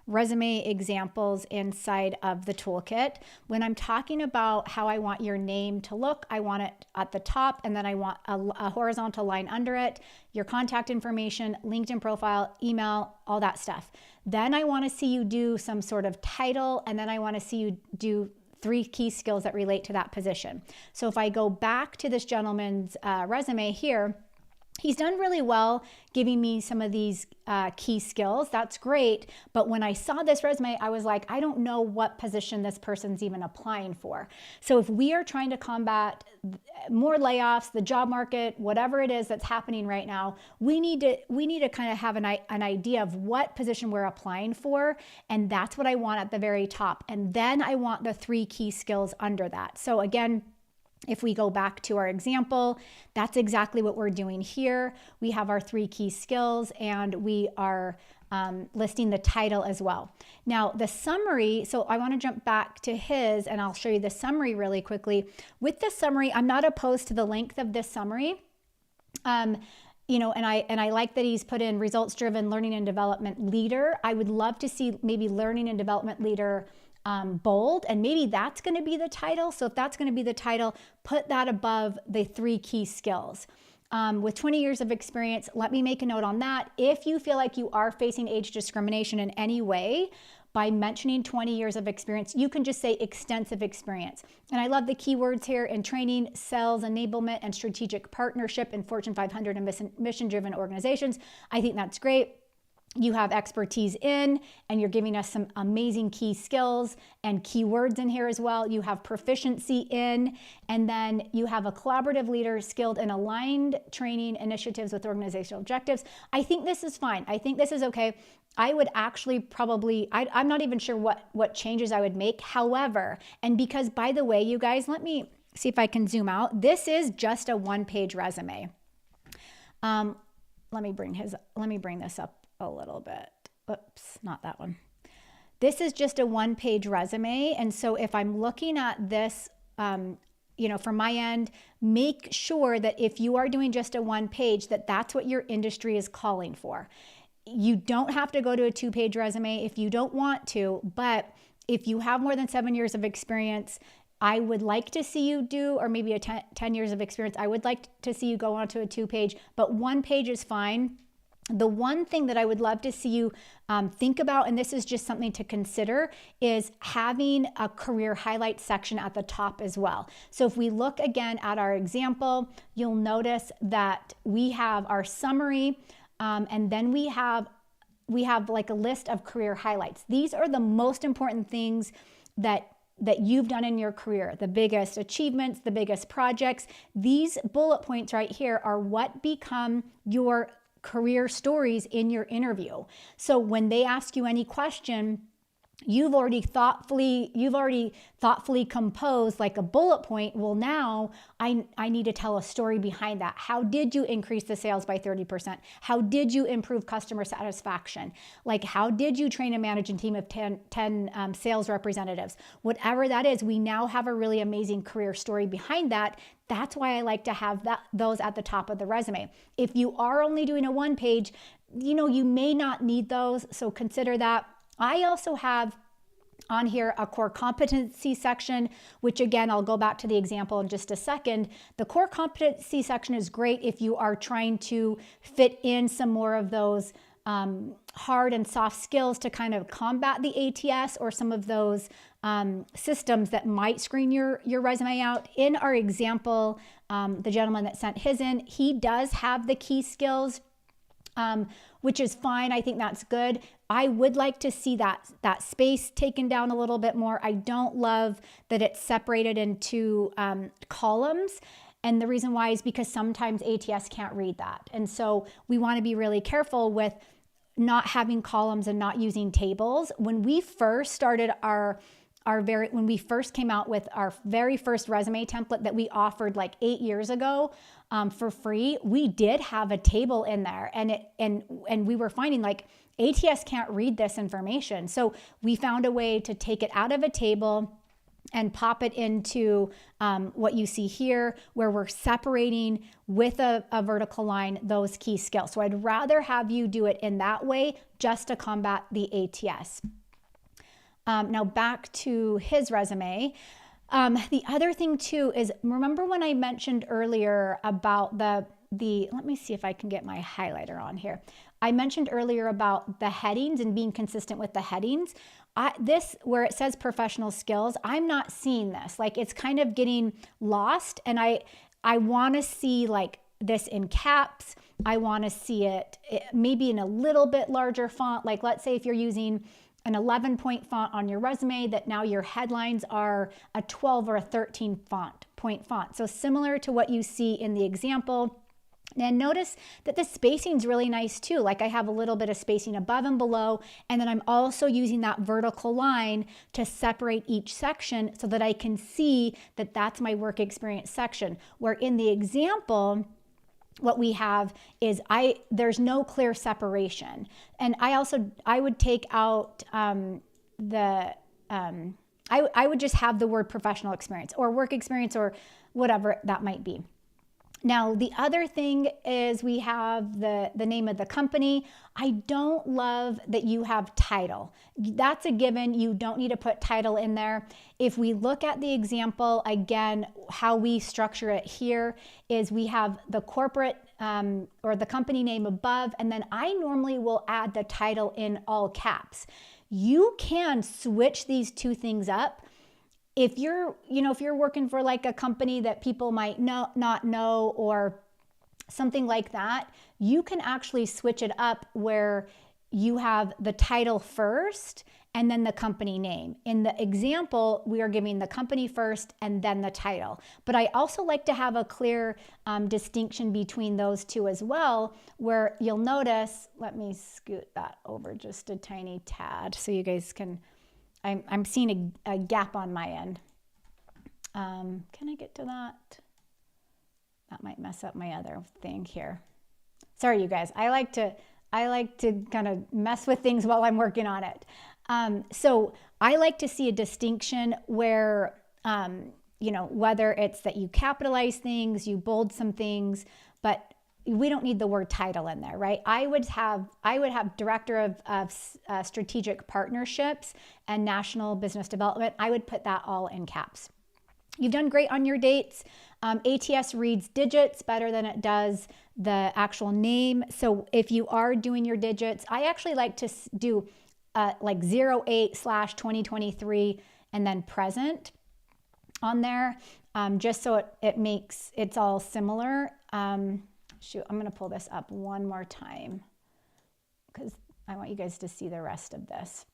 resume examples inside of the toolkit. When I'm talking about how I want your name to look, I want it at the top, and then I want a horizontal line under it, your contact information, LinkedIn profile, email, all that stuff. Then I want to see you do some sort of title, and then I want to see you do 3 key skills that relate to that position. So if I go back to this gentleman's resume here, he's done really well giving me some of these key skills. That's great. But when I saw this resume, I was like, I don't know what position this person's even applying for. So if we are trying to combat more layoffs, the job market, whatever it is that's happening right now, we need to kind of have an idea of what position we're applying for. And that's what I want at the very top. And then I want the 3 key skills under that. So again, if we go back to our example, that's exactly what we're doing here. We have our 3 key skills, and we are listing the title as well. Now the summary, so I want to jump back to his, and I'll show you the summary really quickly. With the summary, I'm not opposed to the length of this summary. You know, and I like that he's put in results-driven learning and development leader. I would love to see maybe learning and development leader bold, and maybe that's going to be the title. So if that's going to be the title, put that above the 3 key skills. With 20 years of experience, let me make a note on that. If you feel like you are facing age discrimination in any way, by mentioning 20 years of experience, you can just say extensive experience. And I love the keywords here in training, sales enablement, and strategic partnership in Fortune 500 and mission-driven organizations. I think that's great. You have expertise in, and you're giving us some amazing key skills and keywords in here as well. You have proficiency in, and then you have a collaborative leader skilled in aligned training initiatives with organizational objectives. I think this is fine. I think this is okay. I would actually probably, I'm not even sure what changes I would make. However, and because, by the way, you guys, let me see if I can zoom out. This is just a 1-page resume. Let me bring this up a little bit. Oops, not that one. This is just a 1-page resume. And so if I'm looking at this, you know, from my end, make sure that if you are doing just a 1-page, that's what your industry is calling for. You don't have to go to a 2-page resume if you don't want to, but if you have more than 7 years of experience, I would like to see you do, or maybe 10 years of experience, I would like to see you go onto a 2-page, but 1 page is fine. The one thing that I would love to see you think about, and this is just something to consider, is having a career highlight section at the top as well. So if we look again at our example, you'll notice that we have our summary, and then we have like a list of career highlights. These are the most important things that you've done in your career, the biggest achievements, the biggest projects. These bullet points right here are what become your career stories in your interview. So when they ask you any question, you've already thoughtfully composed like a bullet point. Well, now I need to tell a story behind that. How did you increase the sales by 30%? How did you improve customer satisfaction? Like, how did you train and manage a team of 10 sales representatives? Whatever that is, we now have a really amazing career story behind that. That's why I like to have those at the top of the resume. If you are only doing a 1-page, you know, you may not need those. So consider that. I also have on here a core competency section, which again, I'll go back to the example in just a second. The core competency section is great if you are trying to fit in some more of those hard and soft skills to kind of combat the ATS or some of those systems that might screen your resume out. In our example, the gentleman that sent his in, he does have the key skills, which is fine. I think that's good. I would like to see that space taken down a little bit more. I don't love that it's separated into columns. And the reason why is because sometimes ATS can't read that. And so we want to be really careful with not having columns and not using tables. When we first started when we first came out with our very first resume template that we offered like 8 years ago for free, we did have a table in there, and we were finding like ATS can't read this information. So we found a way to take it out of a table and pop it into what you see here, where we're separating with a vertical line those key skills. So I'd rather have you do it in that way just to combat the ATS. Now back to his resume. The other thing too is, remember when I mentioned earlier about the let me see if I can get my highlighter on here. I mentioned earlier about the headings and being consistent with the headings. This, where it says professional skills, I'm not seeing this. Like, it's kind of getting lost, and I want to see like this in caps. I want to see it maybe in a little bit larger font. Like, let's say if you're using an 11-point font on your resume, that now your headlines are a 12 or a 13-point font. So similar to what you see in the example. And notice that the spacing is really nice too. Like, I have a little bit of spacing above and below, and then I'm also using that vertical line to separate each section so that I can see that that's my work experience section. Where in the example, what we have is there's no clear separation. And I would take out I would just have the word professional experience or work experience or whatever that might be. Now, the other thing is we have the name of the company. I don't love that you have title. That's a given. You don't need to put title in there. If we look at the example, again, how we structure it here is we have the corporate or the company name above, and then I normally will add the title in all caps. You can switch these two things up. If you're working for like a company that people might not know or something like that, you can actually switch it up where you have the title first and then the company name. In the example, we are giving the company first and then the title. But I also like to have a clear distinction between those two as well, where you'll notice, let me scoot that over just a tiny tad so you guys can, I'm seeing a gap on my end. Can I get to that? That might mess up my other thing here. Sorry, you guys. I like to kind of mess with things while I'm working on it. So I like to see a distinction where, whether it's that you capitalize things, you bold some things, but we don't need the word title in there, right? I would have director of strategic partnerships and national business development. I would put that all in caps. You've done great on your dates. ATS reads digits better than it does the actual name. So if you are doing your digits, I actually like to do like 08/2023 and then present on there, just so it's all similar. Shoot, I'm gonna pull this up one more time because I want you guys to see the rest of this.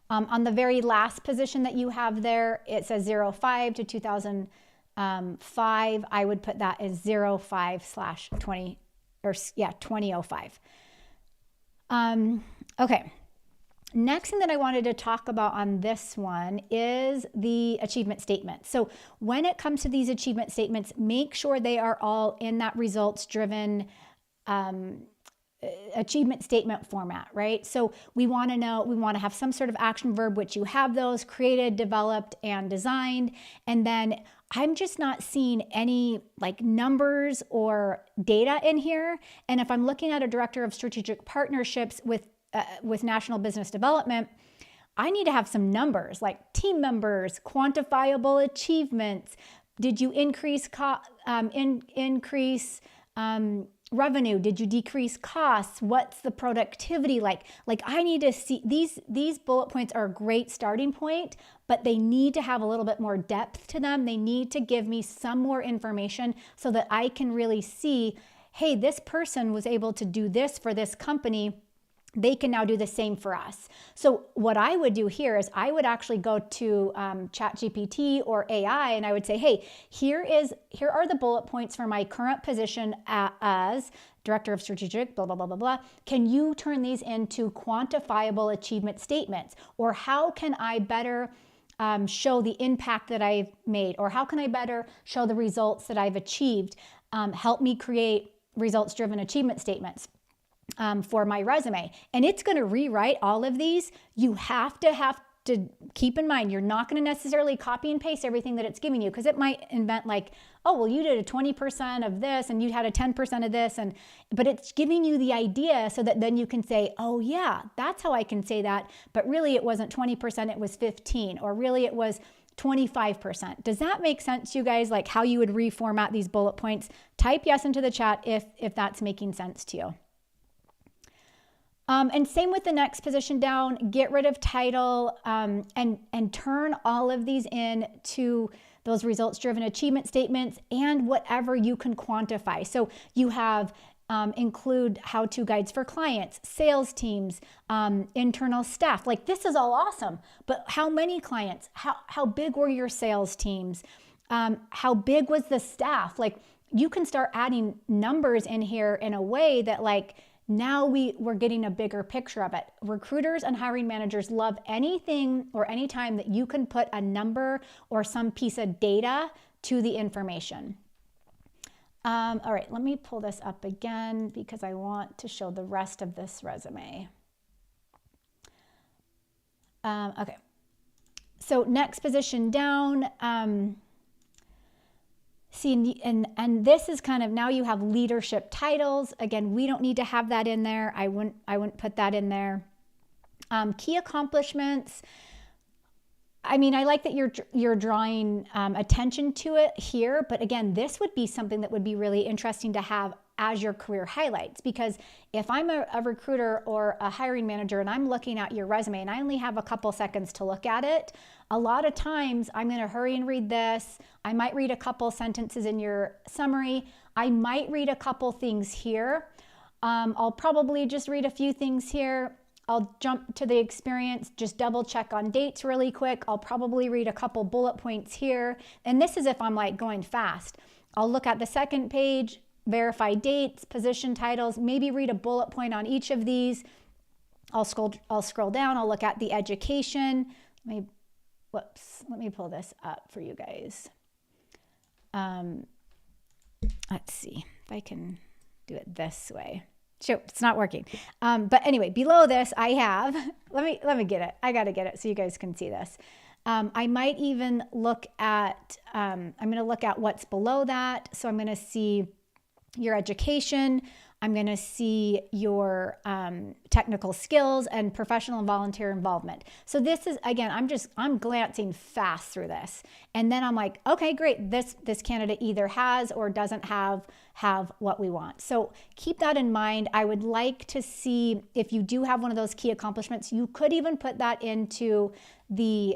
On the very last position that you have there, it says 05 to 2005. I would put that as 05/20 or 2005. Okay. Next thing that I wanted to talk about on this one is the achievement statement. So when it comes to these achievement statements, make sure they are all in that results-driven achievement statement format, right? So we want to have some sort of action verb, which you have those created, developed, and designed. And then I'm just not seeing any like numbers or data in here. And if I'm looking at a director of strategic partnerships with national business development, I need to have some numbers like team members, quantifiable achievements. Did you increase revenue? Did you decrease costs? What's the productivity like? Like, I need to see these bullet points are a great starting point, but they need to have a little bit more depth to them. They need to give me some more information so that I can really see, hey, this person was able to do this for this company they can now do the same for us. So what I would do here is I would actually go to ChatGPT or AI, and I would say, hey, here are the bullet points for my current position as Director of Strategic, blah, blah, blah, blah, blah. Can you turn these into quantifiable achievement statements? Or how can I better show the impact that I've made? Or how can I better show the results that I've achieved? Help me create results-driven achievement statements for my resume. And it's going to rewrite all of these. You have to keep in mind, you're not going to necessarily copy and paste everything that it's giving you, because it might invent like, oh, well, you did a 20% of this and you had a 10% of this. But it's giving you the idea so that then you can say, oh yeah, that's how I can say that. But really it wasn't 20%, it was 15, or really it was 25%. Does that make sense to you guys? Like how you would reformat these bullet points? Type yes into the chat if that's making sense to you. And same with the next position down, get rid of title and turn all of these in to those results-driven achievement statements and whatever you can quantify. So you have include how-to guides for clients, sales teams, internal staff. Like this is all awesome, but how many clients? How big were your sales teams? How big was the staff? Like you can start adding numbers in here in a way that like, now we're getting a bigger picture of it. Recruiters and hiring managers love anything or anytime that you can put a number or some piece of data to the information. All right, let me pull this up again because I want to show the rest of this resume. Okay, so next position down. See, and this is kind of, now you have leadership titles. Again, we don't need to have that in there. I wouldn't put that in there. Key accomplishments. I mean, I like that you're drawing attention to it here, but again, this would be something that would be really interesting to have as your career highlights, because if I'm a recruiter or a hiring manager and I'm looking at your resume and I only have a couple seconds to look at it, a lot of times I'm going to hurry and read this. I might read a couple sentences in your summary. I might read a couple things here. I'll probably just read a few things here. I'll jump to the experience, just double check on dates really quick. I'll probably read a couple bullet points here. And this is if I'm like going fast. I'll look at the second page, verify dates, position titles, maybe read a bullet point on each of these. I'll scroll down, I'll look at the education. Let me pull this up for you guys. Let's see if I can do it this way. Shoot, it's not working. But anyway, below this I have, let me get it. I got to get it so you guys can see this. I might even look at, I'm going to look at what's below that. So I'm going to see your education. I'm going to see your technical skills and professional and volunteer involvement. So this is, again, I'm glancing fast through this. And then I'm like, okay, great. This candidate either has or doesn't have what we want. So keep that in mind. I would like to see if you do have one of those key accomplishments, you could even put that into the,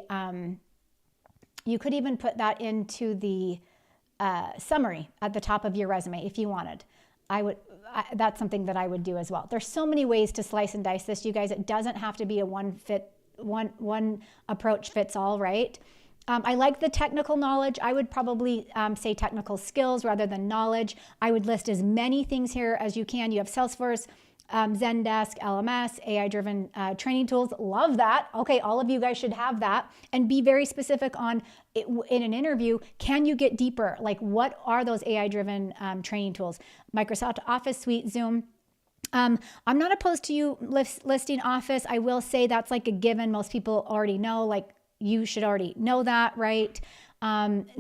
summary at the top of your resume if you wanted. That's something that I would do as well. There's so many ways to slice and dice this, you guys. It doesn't have to be a one approach fits all, right? I like the technical knowledge. I would probably say technical skills rather than knowledge. I would list as many things here as you can. You have Salesforce, Zendesk, LMS, AI-driven training tools. Love that. Okay, all of you guys should have that. And be very specific on it, in an interview, can you get deeper? Like what are those AI-driven training tools? Microsoft Office Suite, Zoom. I'm not opposed to you listing Office. I will say that's like a given. Most people already know, like you should already know that, right?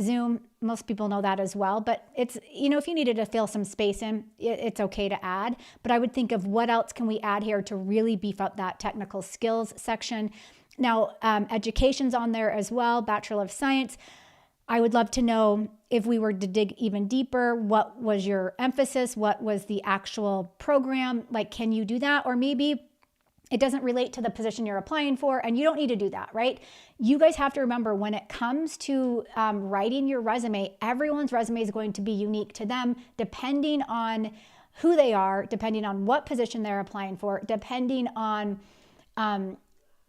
Zoom, most people know that as well, but it's, if you needed to fill some space in, it's okay to add, but I would think of what else can we add here to really beef up that technical skills section. Now, education's on there as well, Bachelor of Science. I would love to know if we were to dig even deeper, what was your emphasis? What was the actual program? Like, can you do that? Or maybe it doesn't relate to the position you're applying for, and you don't need to do that, right? You guys have to remember when it comes to writing your resume, everyone's resume is going to be unique to them depending on who they are, depending on what position they're applying for, depending on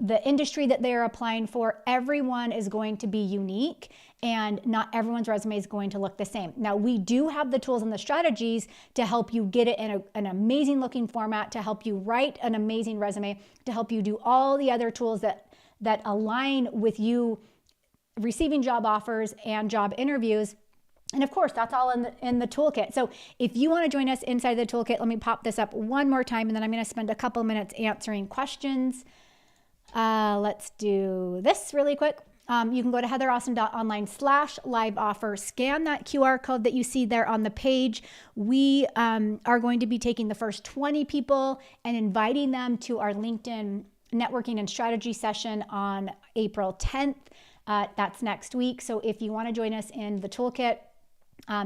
the industry that they're applying for. Everyone is going to be unique, and not everyone's resume is going to look the same. Now, we do have the tools and the strategies to help you get it in an amazing looking format, to help you write an amazing resume, to help you do all the other tools that align with you receiving job offers and job interviews. And of course, that's all in the toolkit. So if you want to join us inside the toolkit, let me pop this up one more time, and then I'm going to spend a couple minutes answering questions. Let's do this really quick. You can go to heatheraustin.online/live offer, scan that QR code that you see there on the page. We are going to be taking the first 20 people and inviting them to our LinkedIn networking and strategy session on April 10th. That's next week. So if you want to join us in the toolkit,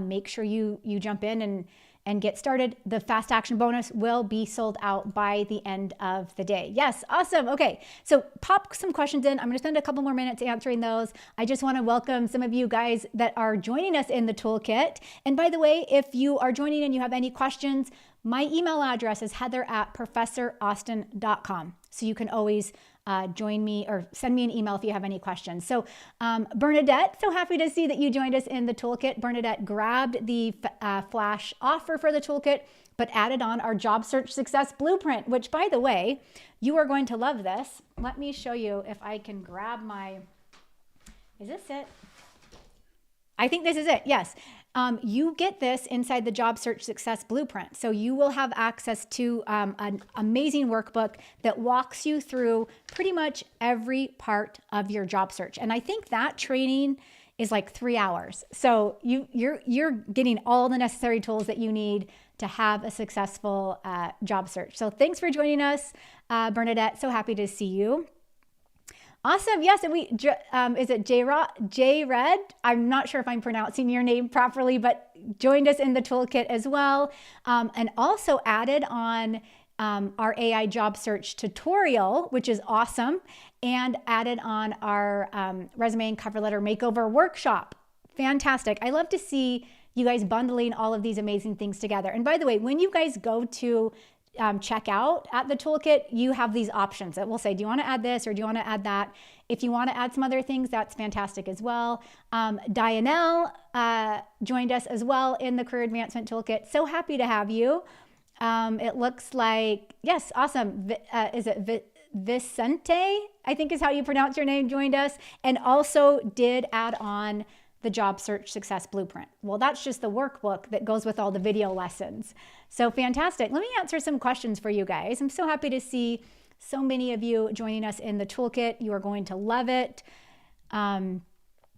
make sure you jump in and get started. The fast action bonus will be sold out by the end of the day. Yes, awesome. Okay, so pop some questions in. I'm going to spend a couple more minutes answering those. I just want to welcome some of you guys that are joining us in the toolkit. And by the way, if you are joining and you have any questions, my email address is heather@professораustin.com. So you can always join me or send me an email if you have any questions. So Bernadette, so happy to see that you joined us in the toolkit. Bernadette grabbed the flash offer for the toolkit, but added on our job search success blueprint, which, by the way, you are going to love this. Let me show you if I can grab is this it? I think this is it. Yes. You get this inside the job search success blueprint. So you will have access to an amazing workbook that walks you through pretty much every part of your job search. And I think that training is like 3 hours. So you're getting all the necessary tools that you need to have a successful job search. So thanks for joining us, Bernadette. So happy to see you. Awesome. Yes. And is it J-Red? I'm not sure if I'm pronouncing your name properly, but joined us in the toolkit as well. And also added on our AI job search tutorial, which is awesome. And added on our resume and cover letter makeover workshop. Fantastic. I love to see you guys bundling all of these amazing things together. And by the way, when you guys go to check out at the toolkit, you have these options that will say, do you want to add this or do you want to add that? If you want to add some other things, that's fantastic as well. Dianelle joined us as well in the career advancement toolkit. So happy to have you. It looks like, yes, awesome. Is it Vicente, I think is how you pronounce your name, joined us, and also did add on the job search success blueprint. Well, that's just the workbook that goes with all the video lessons. So fantastic. Let me answer some questions for you guys. I'm so happy to see so many of you joining us in the toolkit. You are going to love it. And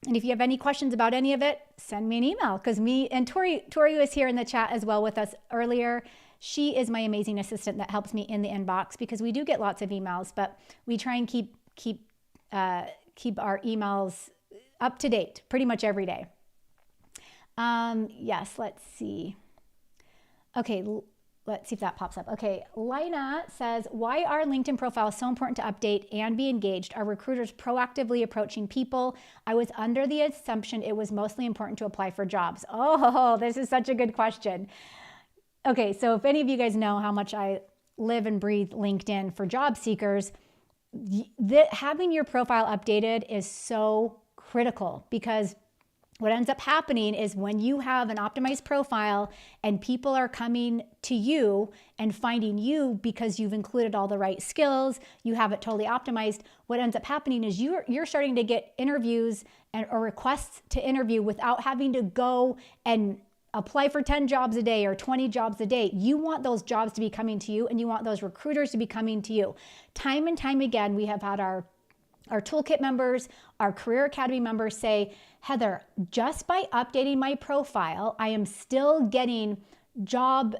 if you have any questions about any of it, send me an email, because me and Tori was here in the chat as well with us earlier. She is my amazing assistant that helps me in the inbox, because we do get lots of emails, but we try and keep our emails up to date pretty much every day. Yes, let's see. Okay, let's see if that pops up. Okay, Lina says, why are LinkedIn profiles so important to update and be engaged? Are recruiters proactively approaching people? I was under the assumption it was mostly important to apply for jobs. Oh, this is such a good question. Okay, so if any of you guys know how much I live and breathe LinkedIn for job seekers, having your profile updated is so critical, because what ends up happening is when you have an optimized profile and people are coming to you and finding you because you've included all the right skills, you have it totally optimized, what ends up happening is you're starting to get interviews or requests to interview without having to go and apply for 10 jobs a day or 20 jobs a day. You want those jobs to be coming to you, and you want those recruiters to be coming to you. Time and time again, we have had our toolkit members, our Career Academy members say, Heather, just by updating my profile, I am still getting job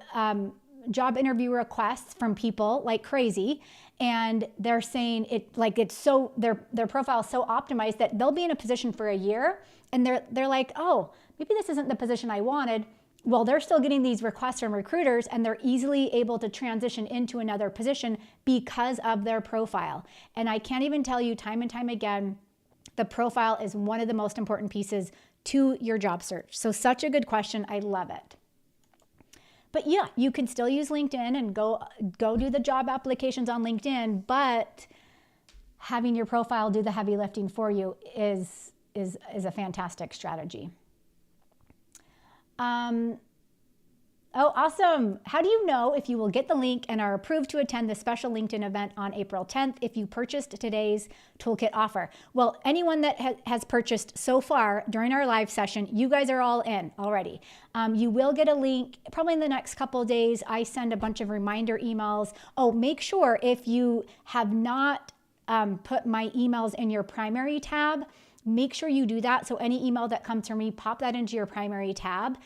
interview requests from people like crazy. And they're saying their profile is so optimized that they'll be in a position for a year, and they're like, oh, maybe this isn't the position I wanted. Well, they're still getting these requests from recruiters, and they're easily able to transition into another position because of their profile. And I can't even tell you time and time again, the profile is one of the most important pieces to your job search. So such a good question. I love it. But yeah, you can still use LinkedIn and go do the job applications on LinkedIn, but having your profile do the heavy lifting for you is a fantastic strategy. Oh, awesome. How do you know if you will get the link and are approved to attend the special LinkedIn event on April 10th if you purchased today's Toolkit offer? Well, anyone that has purchased so far during our live session, you guys are all in already. You will get a link probably in the next couple of days. I send a bunch of reminder emails. Oh, make sure if you have not put my emails in your primary tab, make sure you do that. So any email that comes from me, pop that into your primary tab.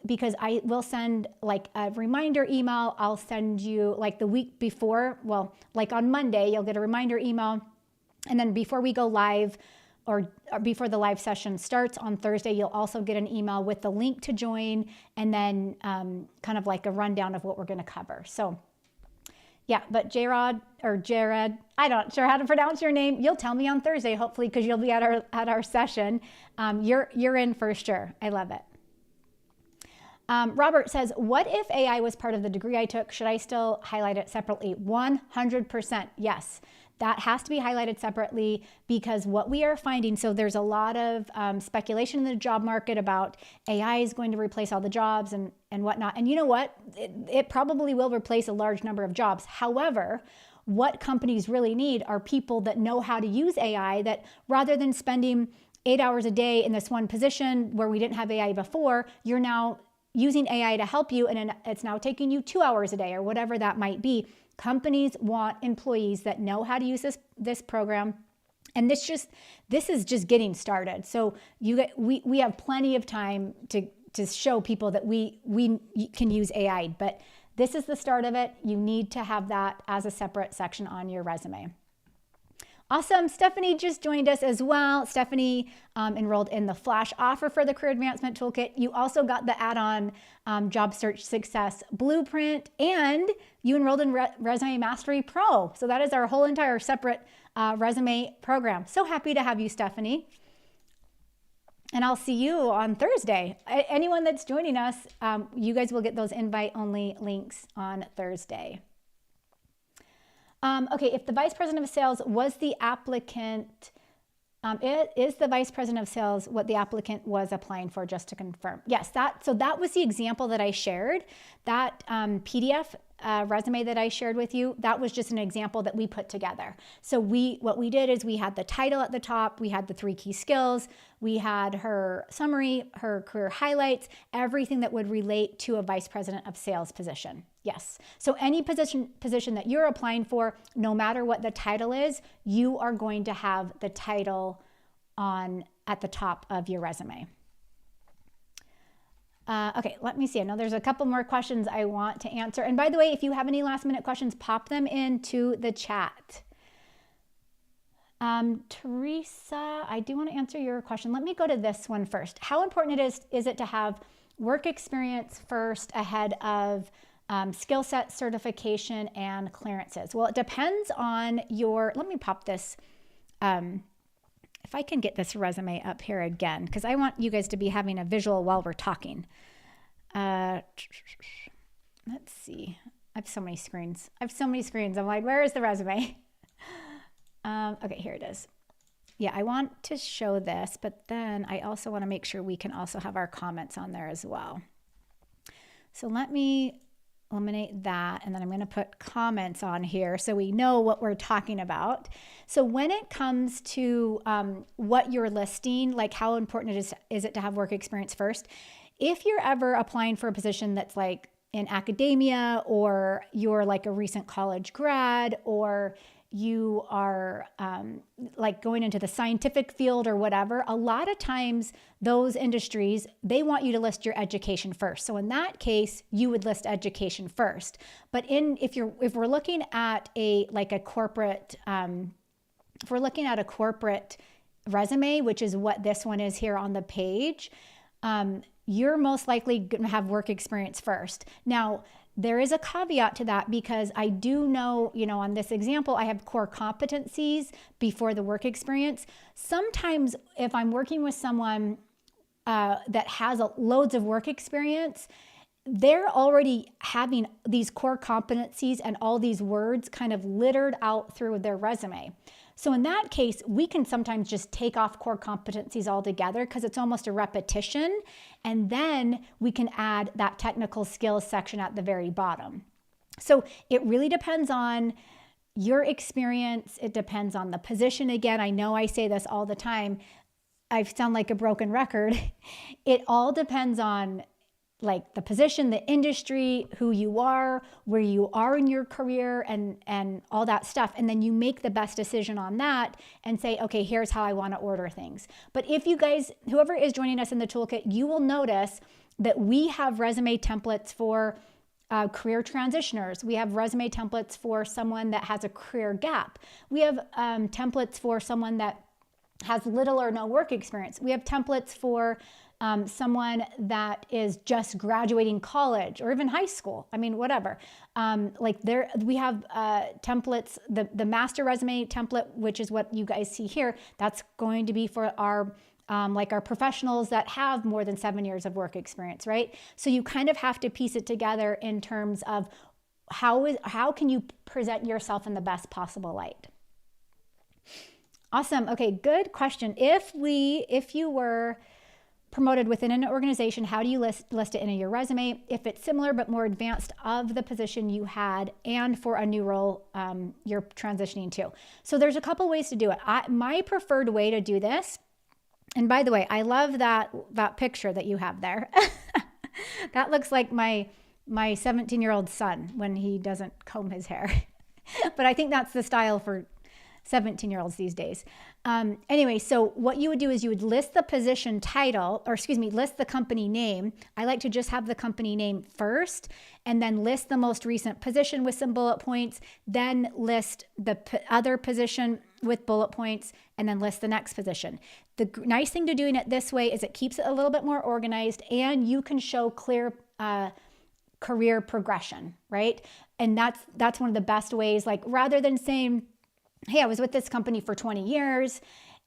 Because I will send like a reminder email. I'll send you like the week before, well, like on Monday, you'll get a reminder email. And then before we go live or before the live session starts on Thursday, you'll also get an email with the link to join and then kind of like a rundown of what we're going to cover. So yeah, but Jared, I'm not sure how to pronounce your name. You'll tell me on Thursday, hopefully, because you'll be at our session. You're in for sure. I love it. Robert says, what if AI was part of the degree I took? Should I still highlight it separately? 100% yes. That has to be highlighted separately because what we are finding, so there's a lot of speculation in the job market about AI is going to replace all the jobs and whatnot. And you know what? It probably will replace a large number of jobs. However, what companies really need are people that know how to use AI, that rather than spending 8 hours a day in this one position where we didn't have AI before, you're now using AI to help you, and it's now taking you 2 hours a day or whatever that might be. Companies want employees that know how to use this program. And this is just getting started. So we have plenty of time to show people that we can use AI, but this is the start of it. You need to have that as a separate section on your resume. Awesome. Stephanie just joined us as well. Stephanie enrolled in the flash offer for the Career Advancement Toolkit. You also got the add-on Job Search Success Blueprint, and you enrolled in Resume Mastery Pro. So that is our whole entire separate resume program. So happy to have you, Stephanie. And I'll see you on Thursday. Anyone that's joining us, you guys will get those invite-only links on Thursday. Okay, if the vice president of sales was the applicant, is the vice president of sales what the applicant was applying for, just to confirm? Yes, so that was the example that I shared. That PDF resume that I shared with you, that was just an example that we put together. So what we did is we had the title at the top, we had the 3 key skills, we had her summary, her career highlights, everything that would relate to a vice president of sales position. Yes. So any position that you're applying for, no matter what the title is, you are going to have the title at the top of your resume. Okay, let me see. I know there's a couple more questions I want to answer. And by the way, if you have any last minute questions, pop them into the chat. Teresa, I do want to answer your question. Let me go to this one first. How important is it to have work experience first ahead of skill set, certification, and clearances? Well, it depends on let me pop this. If I can get this resume up here again, because I want you guys to be having a visual while we're talking. Let's see. I have so many screens. I'm like, where is the resume? Okay, here it is. Yeah, I want to show this, but then I also want to make sure we can also have our comments on there as well. So let me eliminate that, and then I'm going to put comments on here so we know what we're talking about. So when it comes to what you're listing, like how important is it to have work experience first, if you're ever applying for a position that's like in academia, or you're like a recent college grad, or you are like going into the scientific field or whatever, a lot of times those industries, they want you to list your education first. So in that case, you would list education first. But if we're looking at a corporate, if we're looking at a corporate resume, which is what this one is here on the page, you're most likely going to have work experience first. Now, there is a caveat to that, because I do know, on this example, I have core competencies before the work experience. Sometimes if I'm working with someone that has loads of work experience, they're already having these core competencies and all these words kind of littered out through their resume. So in that case, we can sometimes just take off core competencies altogether because it's almost a repetition. And then we can add that technical skills section at the very bottom. So it really depends on your experience. It depends on the position. Again, I know I say this all the time. I sound like a broken record. It all depends on like the position, the industry, who you are, where you are in your career, and all that stuff. And then you make the best decision on that and say, okay, here's how I want to order things. But if you guys, whoever is joining us in the toolkit, you will notice that we have resume templates for career transitioners. We have resume templates for someone that has a career gap. We have templates for someone that has little or no work experience. We have templates for someone that is just graduating college or even high school. I mean, whatever. We have templates, the master resume template, which is what you guys see here. That's going to be for our our professionals that have more than 7 years of work experience, right? So you kind of have to piece it together in terms of how can you present yourself in the best possible light. Awesome. Okay, good question. If you were promoted within an organization, how do you list it in your resume? If it's similar but more advanced of the position you had and for a new role you're transitioning to. So there's a couple ways to do it. My preferred way to do this, and by the way, I love that picture that you have there. That looks like my 17-year-old son when he doesn't comb his hair. But I think that's the style for 17-year-olds these days. Anyway, so what you would do is you would list the position title, list the company name. I like to just have the company name first and then list the most recent position with some bullet points, then list the other position with bullet points, and then list the next position. The nice thing to doing it this way is it keeps it a little bit more organized and you can show clear career progression, right? And that's one of the best ways, like rather than saying, hey, I was with this company for 20 years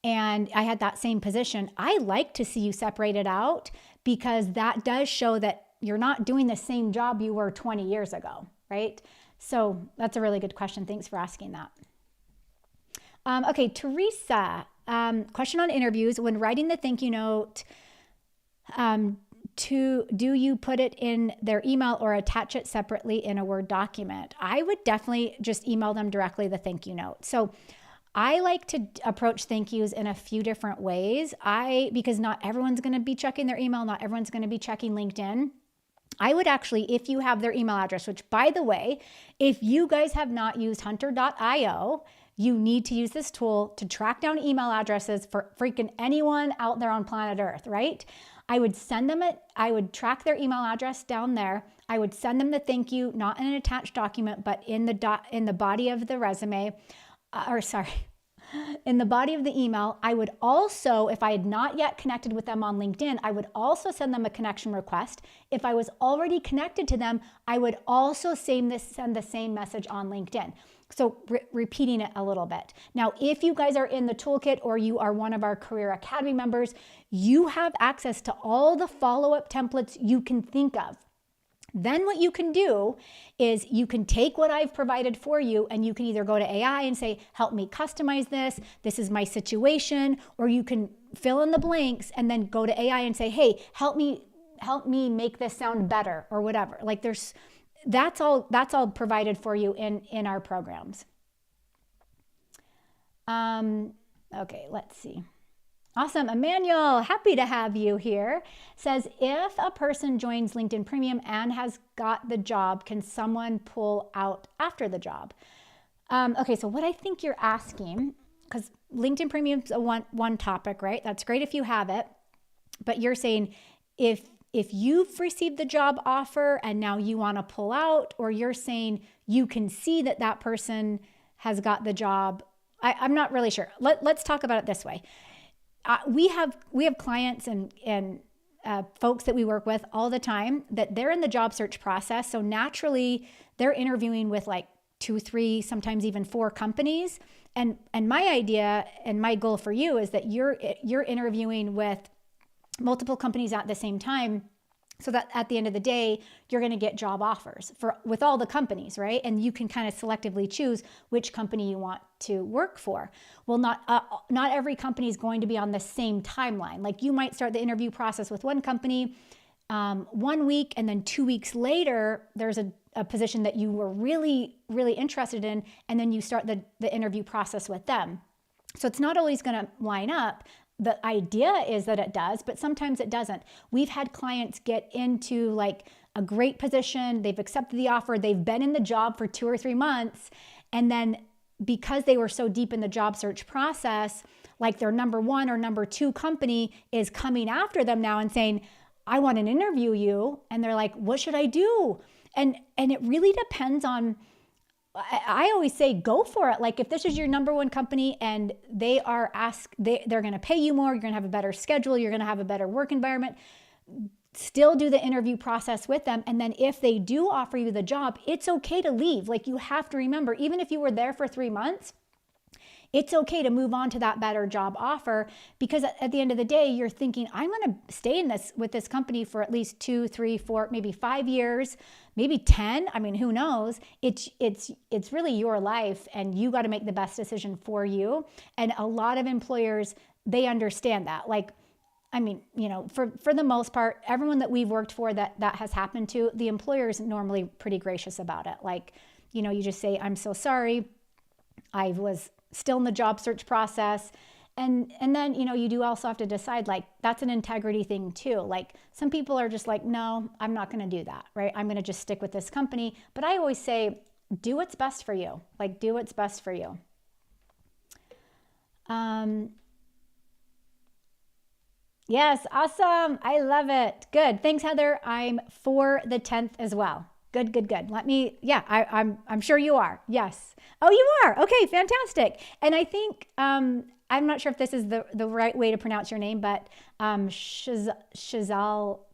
and I had that same position. I like to see you separate it out because that does show that you're not doing the same job you were 20 years ago, right? So that's a really good question. Thanks for asking that. Okay, Teresa, question on interviews. When writing the thank you note, do you put it in their email or attach it separately in a Word document? I would definitely just email them directly the thank you note. So I like to approach thank yous in a few different ways. Because not everyone's going to be checking their email, not everyone's going to be checking LinkedIn. I would actually, if you have their email address, which by the way, if you guys have not used hunter.io, you need to use this tool to track down email addresses for freaking anyone out there on planet Earth, right? I would send them I would track their email address down there. I would send them the thank you, not in an attached document, but in the body of the resume, in the body of the email. I would also, if I had not yet connected with them on LinkedIn, I would also send them a connection request. If I was already connected to them, I would also send the same message on LinkedIn. So repeating it a little bit. Now, if you guys are in the toolkit or you are one of our Career Academy members, you have access to all the follow-up templates you can think of. Then what you can do is you can take what I've provided for you and you can either go to AI and say, help me customize this. This is my situation. Or you can fill in the blanks and then go to AI and say, hey, help me make this sound better or whatever. Like that's all provided for you in our programs. Okay, let's see. Awesome. Emmanuel, happy to have you here. Says, if a person joins LinkedIn Premium and has got the job, can someone pull out after the job? Okay, so what I think you're asking, because LinkedIn Premium is a one topic, right? That's great if you have it. But you're saying if you've received the job offer and now you want to pull out, or you're saying you can see that person has got the job. I'm not really sure. Let's talk about it this way. We have clients and folks that we work with all the time that they're in the job search process. So naturally, they're interviewing with like 2, 3, sometimes even 4 companies. And my idea and my goal for you is that you're interviewing with multiple companies at the same time. so that at the end of the day, you're going to get job offers with all the companies, right? And you can kind of selectively choose which company you want to work for. Well, not every company is going to be on the same timeline. Like you might start the interview process with one company 1 week, and then 2 weeks later, there's a position that you were really, really interested in, and then you start the interview process with them. So it's not always going to line up. The idea is that it does, but sometimes it doesn't. We've had clients get into like a great position, they've accepted the offer, they've been in the job for 2 or 3 months, and then because they were so deep in the job search process, like their number 1 or number 2 company is coming after them now and saying, I want to interview you. And they're like, what should I do? And it really depends on, I always say, go for it. Like if this is your number 1 company and they're going to pay you more, you're going to have a better schedule, you're going to have a better work environment, still do the interview process with them. And then if they do offer you the job, it's okay to leave. Like you have to remember, even if you were there for 3 months, it's okay to move on to that better job offer, because at the end of the day, you're thinking, I'm going to stay with this company for at least 2, 3, 4, maybe 5 years, maybe 10. I mean, who knows? It's really your life, and you got to make the best decision for you. And a lot of employers, they understand that. Like, I mean, for the most part, everyone that we've worked for that has happened to, the employer is normally pretty gracious about it. Like, you just say, I'm so sorry. I was still in the job search process. And then, you do also have to decide, like, that's an integrity thing too. Like some people are just like, no, I'm not going to do that, right? I'm going to just stick with this company. But I always say, do what's best for you. Like, do what's best for you. Yes, awesome. I love it. Good. Thanks, Heather. I'm for the 10th as well. Good. I'm sure you are. Yes. Oh, you are. Okay, fantastic. And I think, I'm not sure if this is the right way to pronounce your name, but Shazal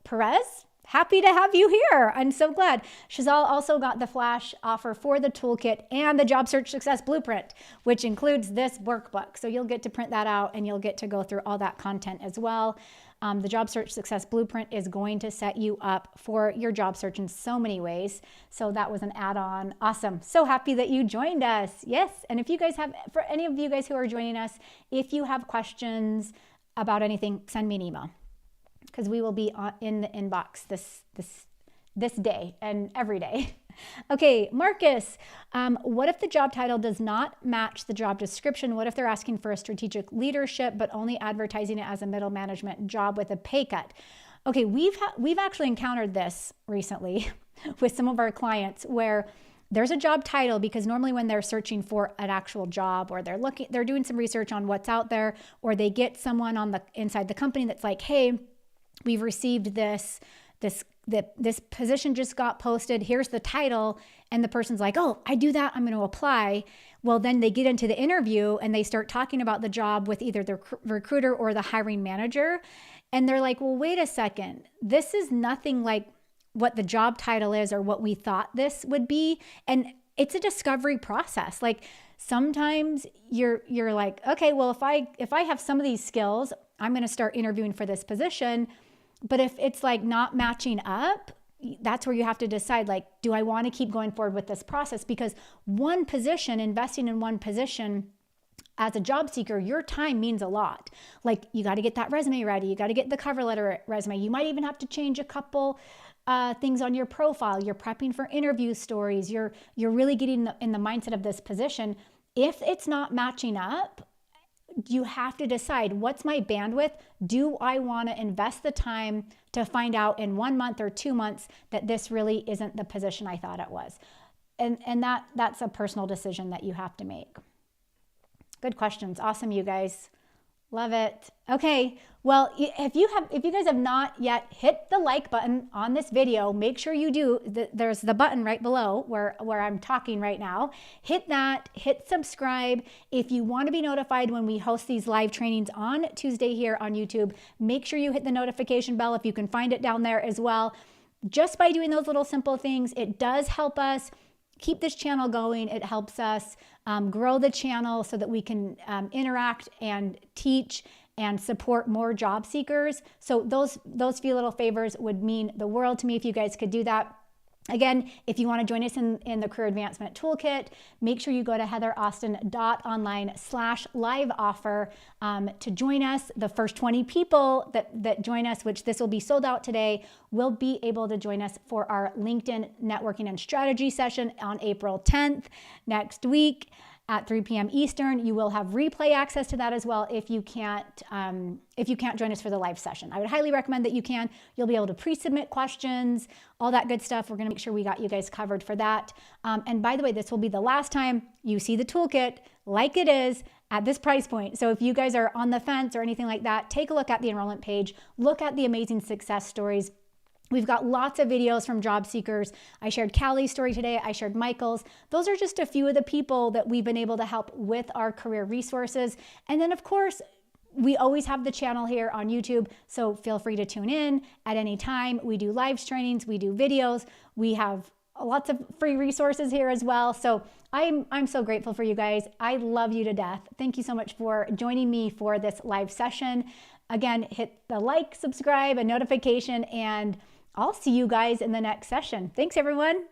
Perez, happy to have you here. I'm so glad. Shazal also got the flash offer for the toolkit and the job search success blueprint, which includes this workbook. So you'll get to print that out and you'll get to go through all that content as well. The job search success blueprint is going to set you up for your job search in so many ways. So that was an add-on. Awesome. So happy that you joined us. Yes. And if you guys for any of you guys who are joining us, if you have questions about anything, send me an email, because we will be in the inbox this day and every day. Okay, Marcus, what if the job title does not match the job description? What if they're asking for a strategic leadership, but only advertising it as a middle management job with a pay cut? Okay, we've actually encountered this recently with some of our clients, where there's a job title, because normally when they're searching for an actual job, or they're doing some research on what's out there, or they get someone inside the company that's like, hey, we've received this position just got posted, here's the title, and the person's like, oh, I do that, I'm going to apply. Well, then they get into the interview and they start talking about the job with either the recruiter or the hiring manager, and they're like, well, wait a second, this is nothing like what the job title is or what we thought this would be. And it's a discovery process. Like sometimes you're like, okay, well, if I have some of these skills, I'm going to start interviewing for this position. But if it's like not matching up, that's where you have to decide, like, do I want to keep going forward with this process? Because investing in one position as a job seeker, your time means a lot. Like you got to get that resume ready. You got to get the cover letter resume. You might even have to change a couple things on your profile. You're prepping for interview stories. You're really getting in the mindset of this position. If it's not matching up, you have to decide, what's my bandwidth? Do I want to invest the time to find out in 1 month or 2 months that this really isn't the position I thought it was? And that's a personal decision that you have to make. Good questions. Awesome, you guys. Love it. Okay. Well, if you guys have not yet hit the like button on this video, make sure you do. There's the button right below where I'm talking right now. Hit that, hit subscribe. If you want to be notified when we host these live trainings on Tuesday here on YouTube, make sure you hit the notification bell if you can find it down there as well. Just by doing those little simple things, it does help us keep this channel going. It helps us grow the channel so that we can interact and teach and support more job seekers. So those few little favors would mean the world to me if you guys could do that. Again, if you want to join us in the Career Advancement Toolkit, make sure you go to heatheraustin.online/live offer to join us. The first 20 people that join us, which this will be sold out today, will be able to join us for our LinkedIn networking and strategy session on April 10th next week at 3 p.m. Eastern. You will have replay access to that as well if you can't join us for the live session. I would highly recommend that you can. You'll be able to pre-submit questions, all that good stuff. We're going to make sure we got you guys covered for that. And by the way, this will be the last time you see the toolkit like it is at this price point. So if you guys are on the fence or anything like that, take a look at the enrollment page, look at the amazing success stories. We've got lots of videos from job seekers. I shared Callie's story today. I shared Michael's. Those are just a few of the people that we've been able to help with our career resources. And then of course, we always have the channel here on YouTube, so feel free to tune in at any time. We do live trainings, we do videos, we have lots of free resources here as well. So I'm so grateful for you guys. I love you to death. Thank you so much for joining me for this live session. Again, hit the like, subscribe, and notification, and I'll see you guys in the next session. Thanks, everyone.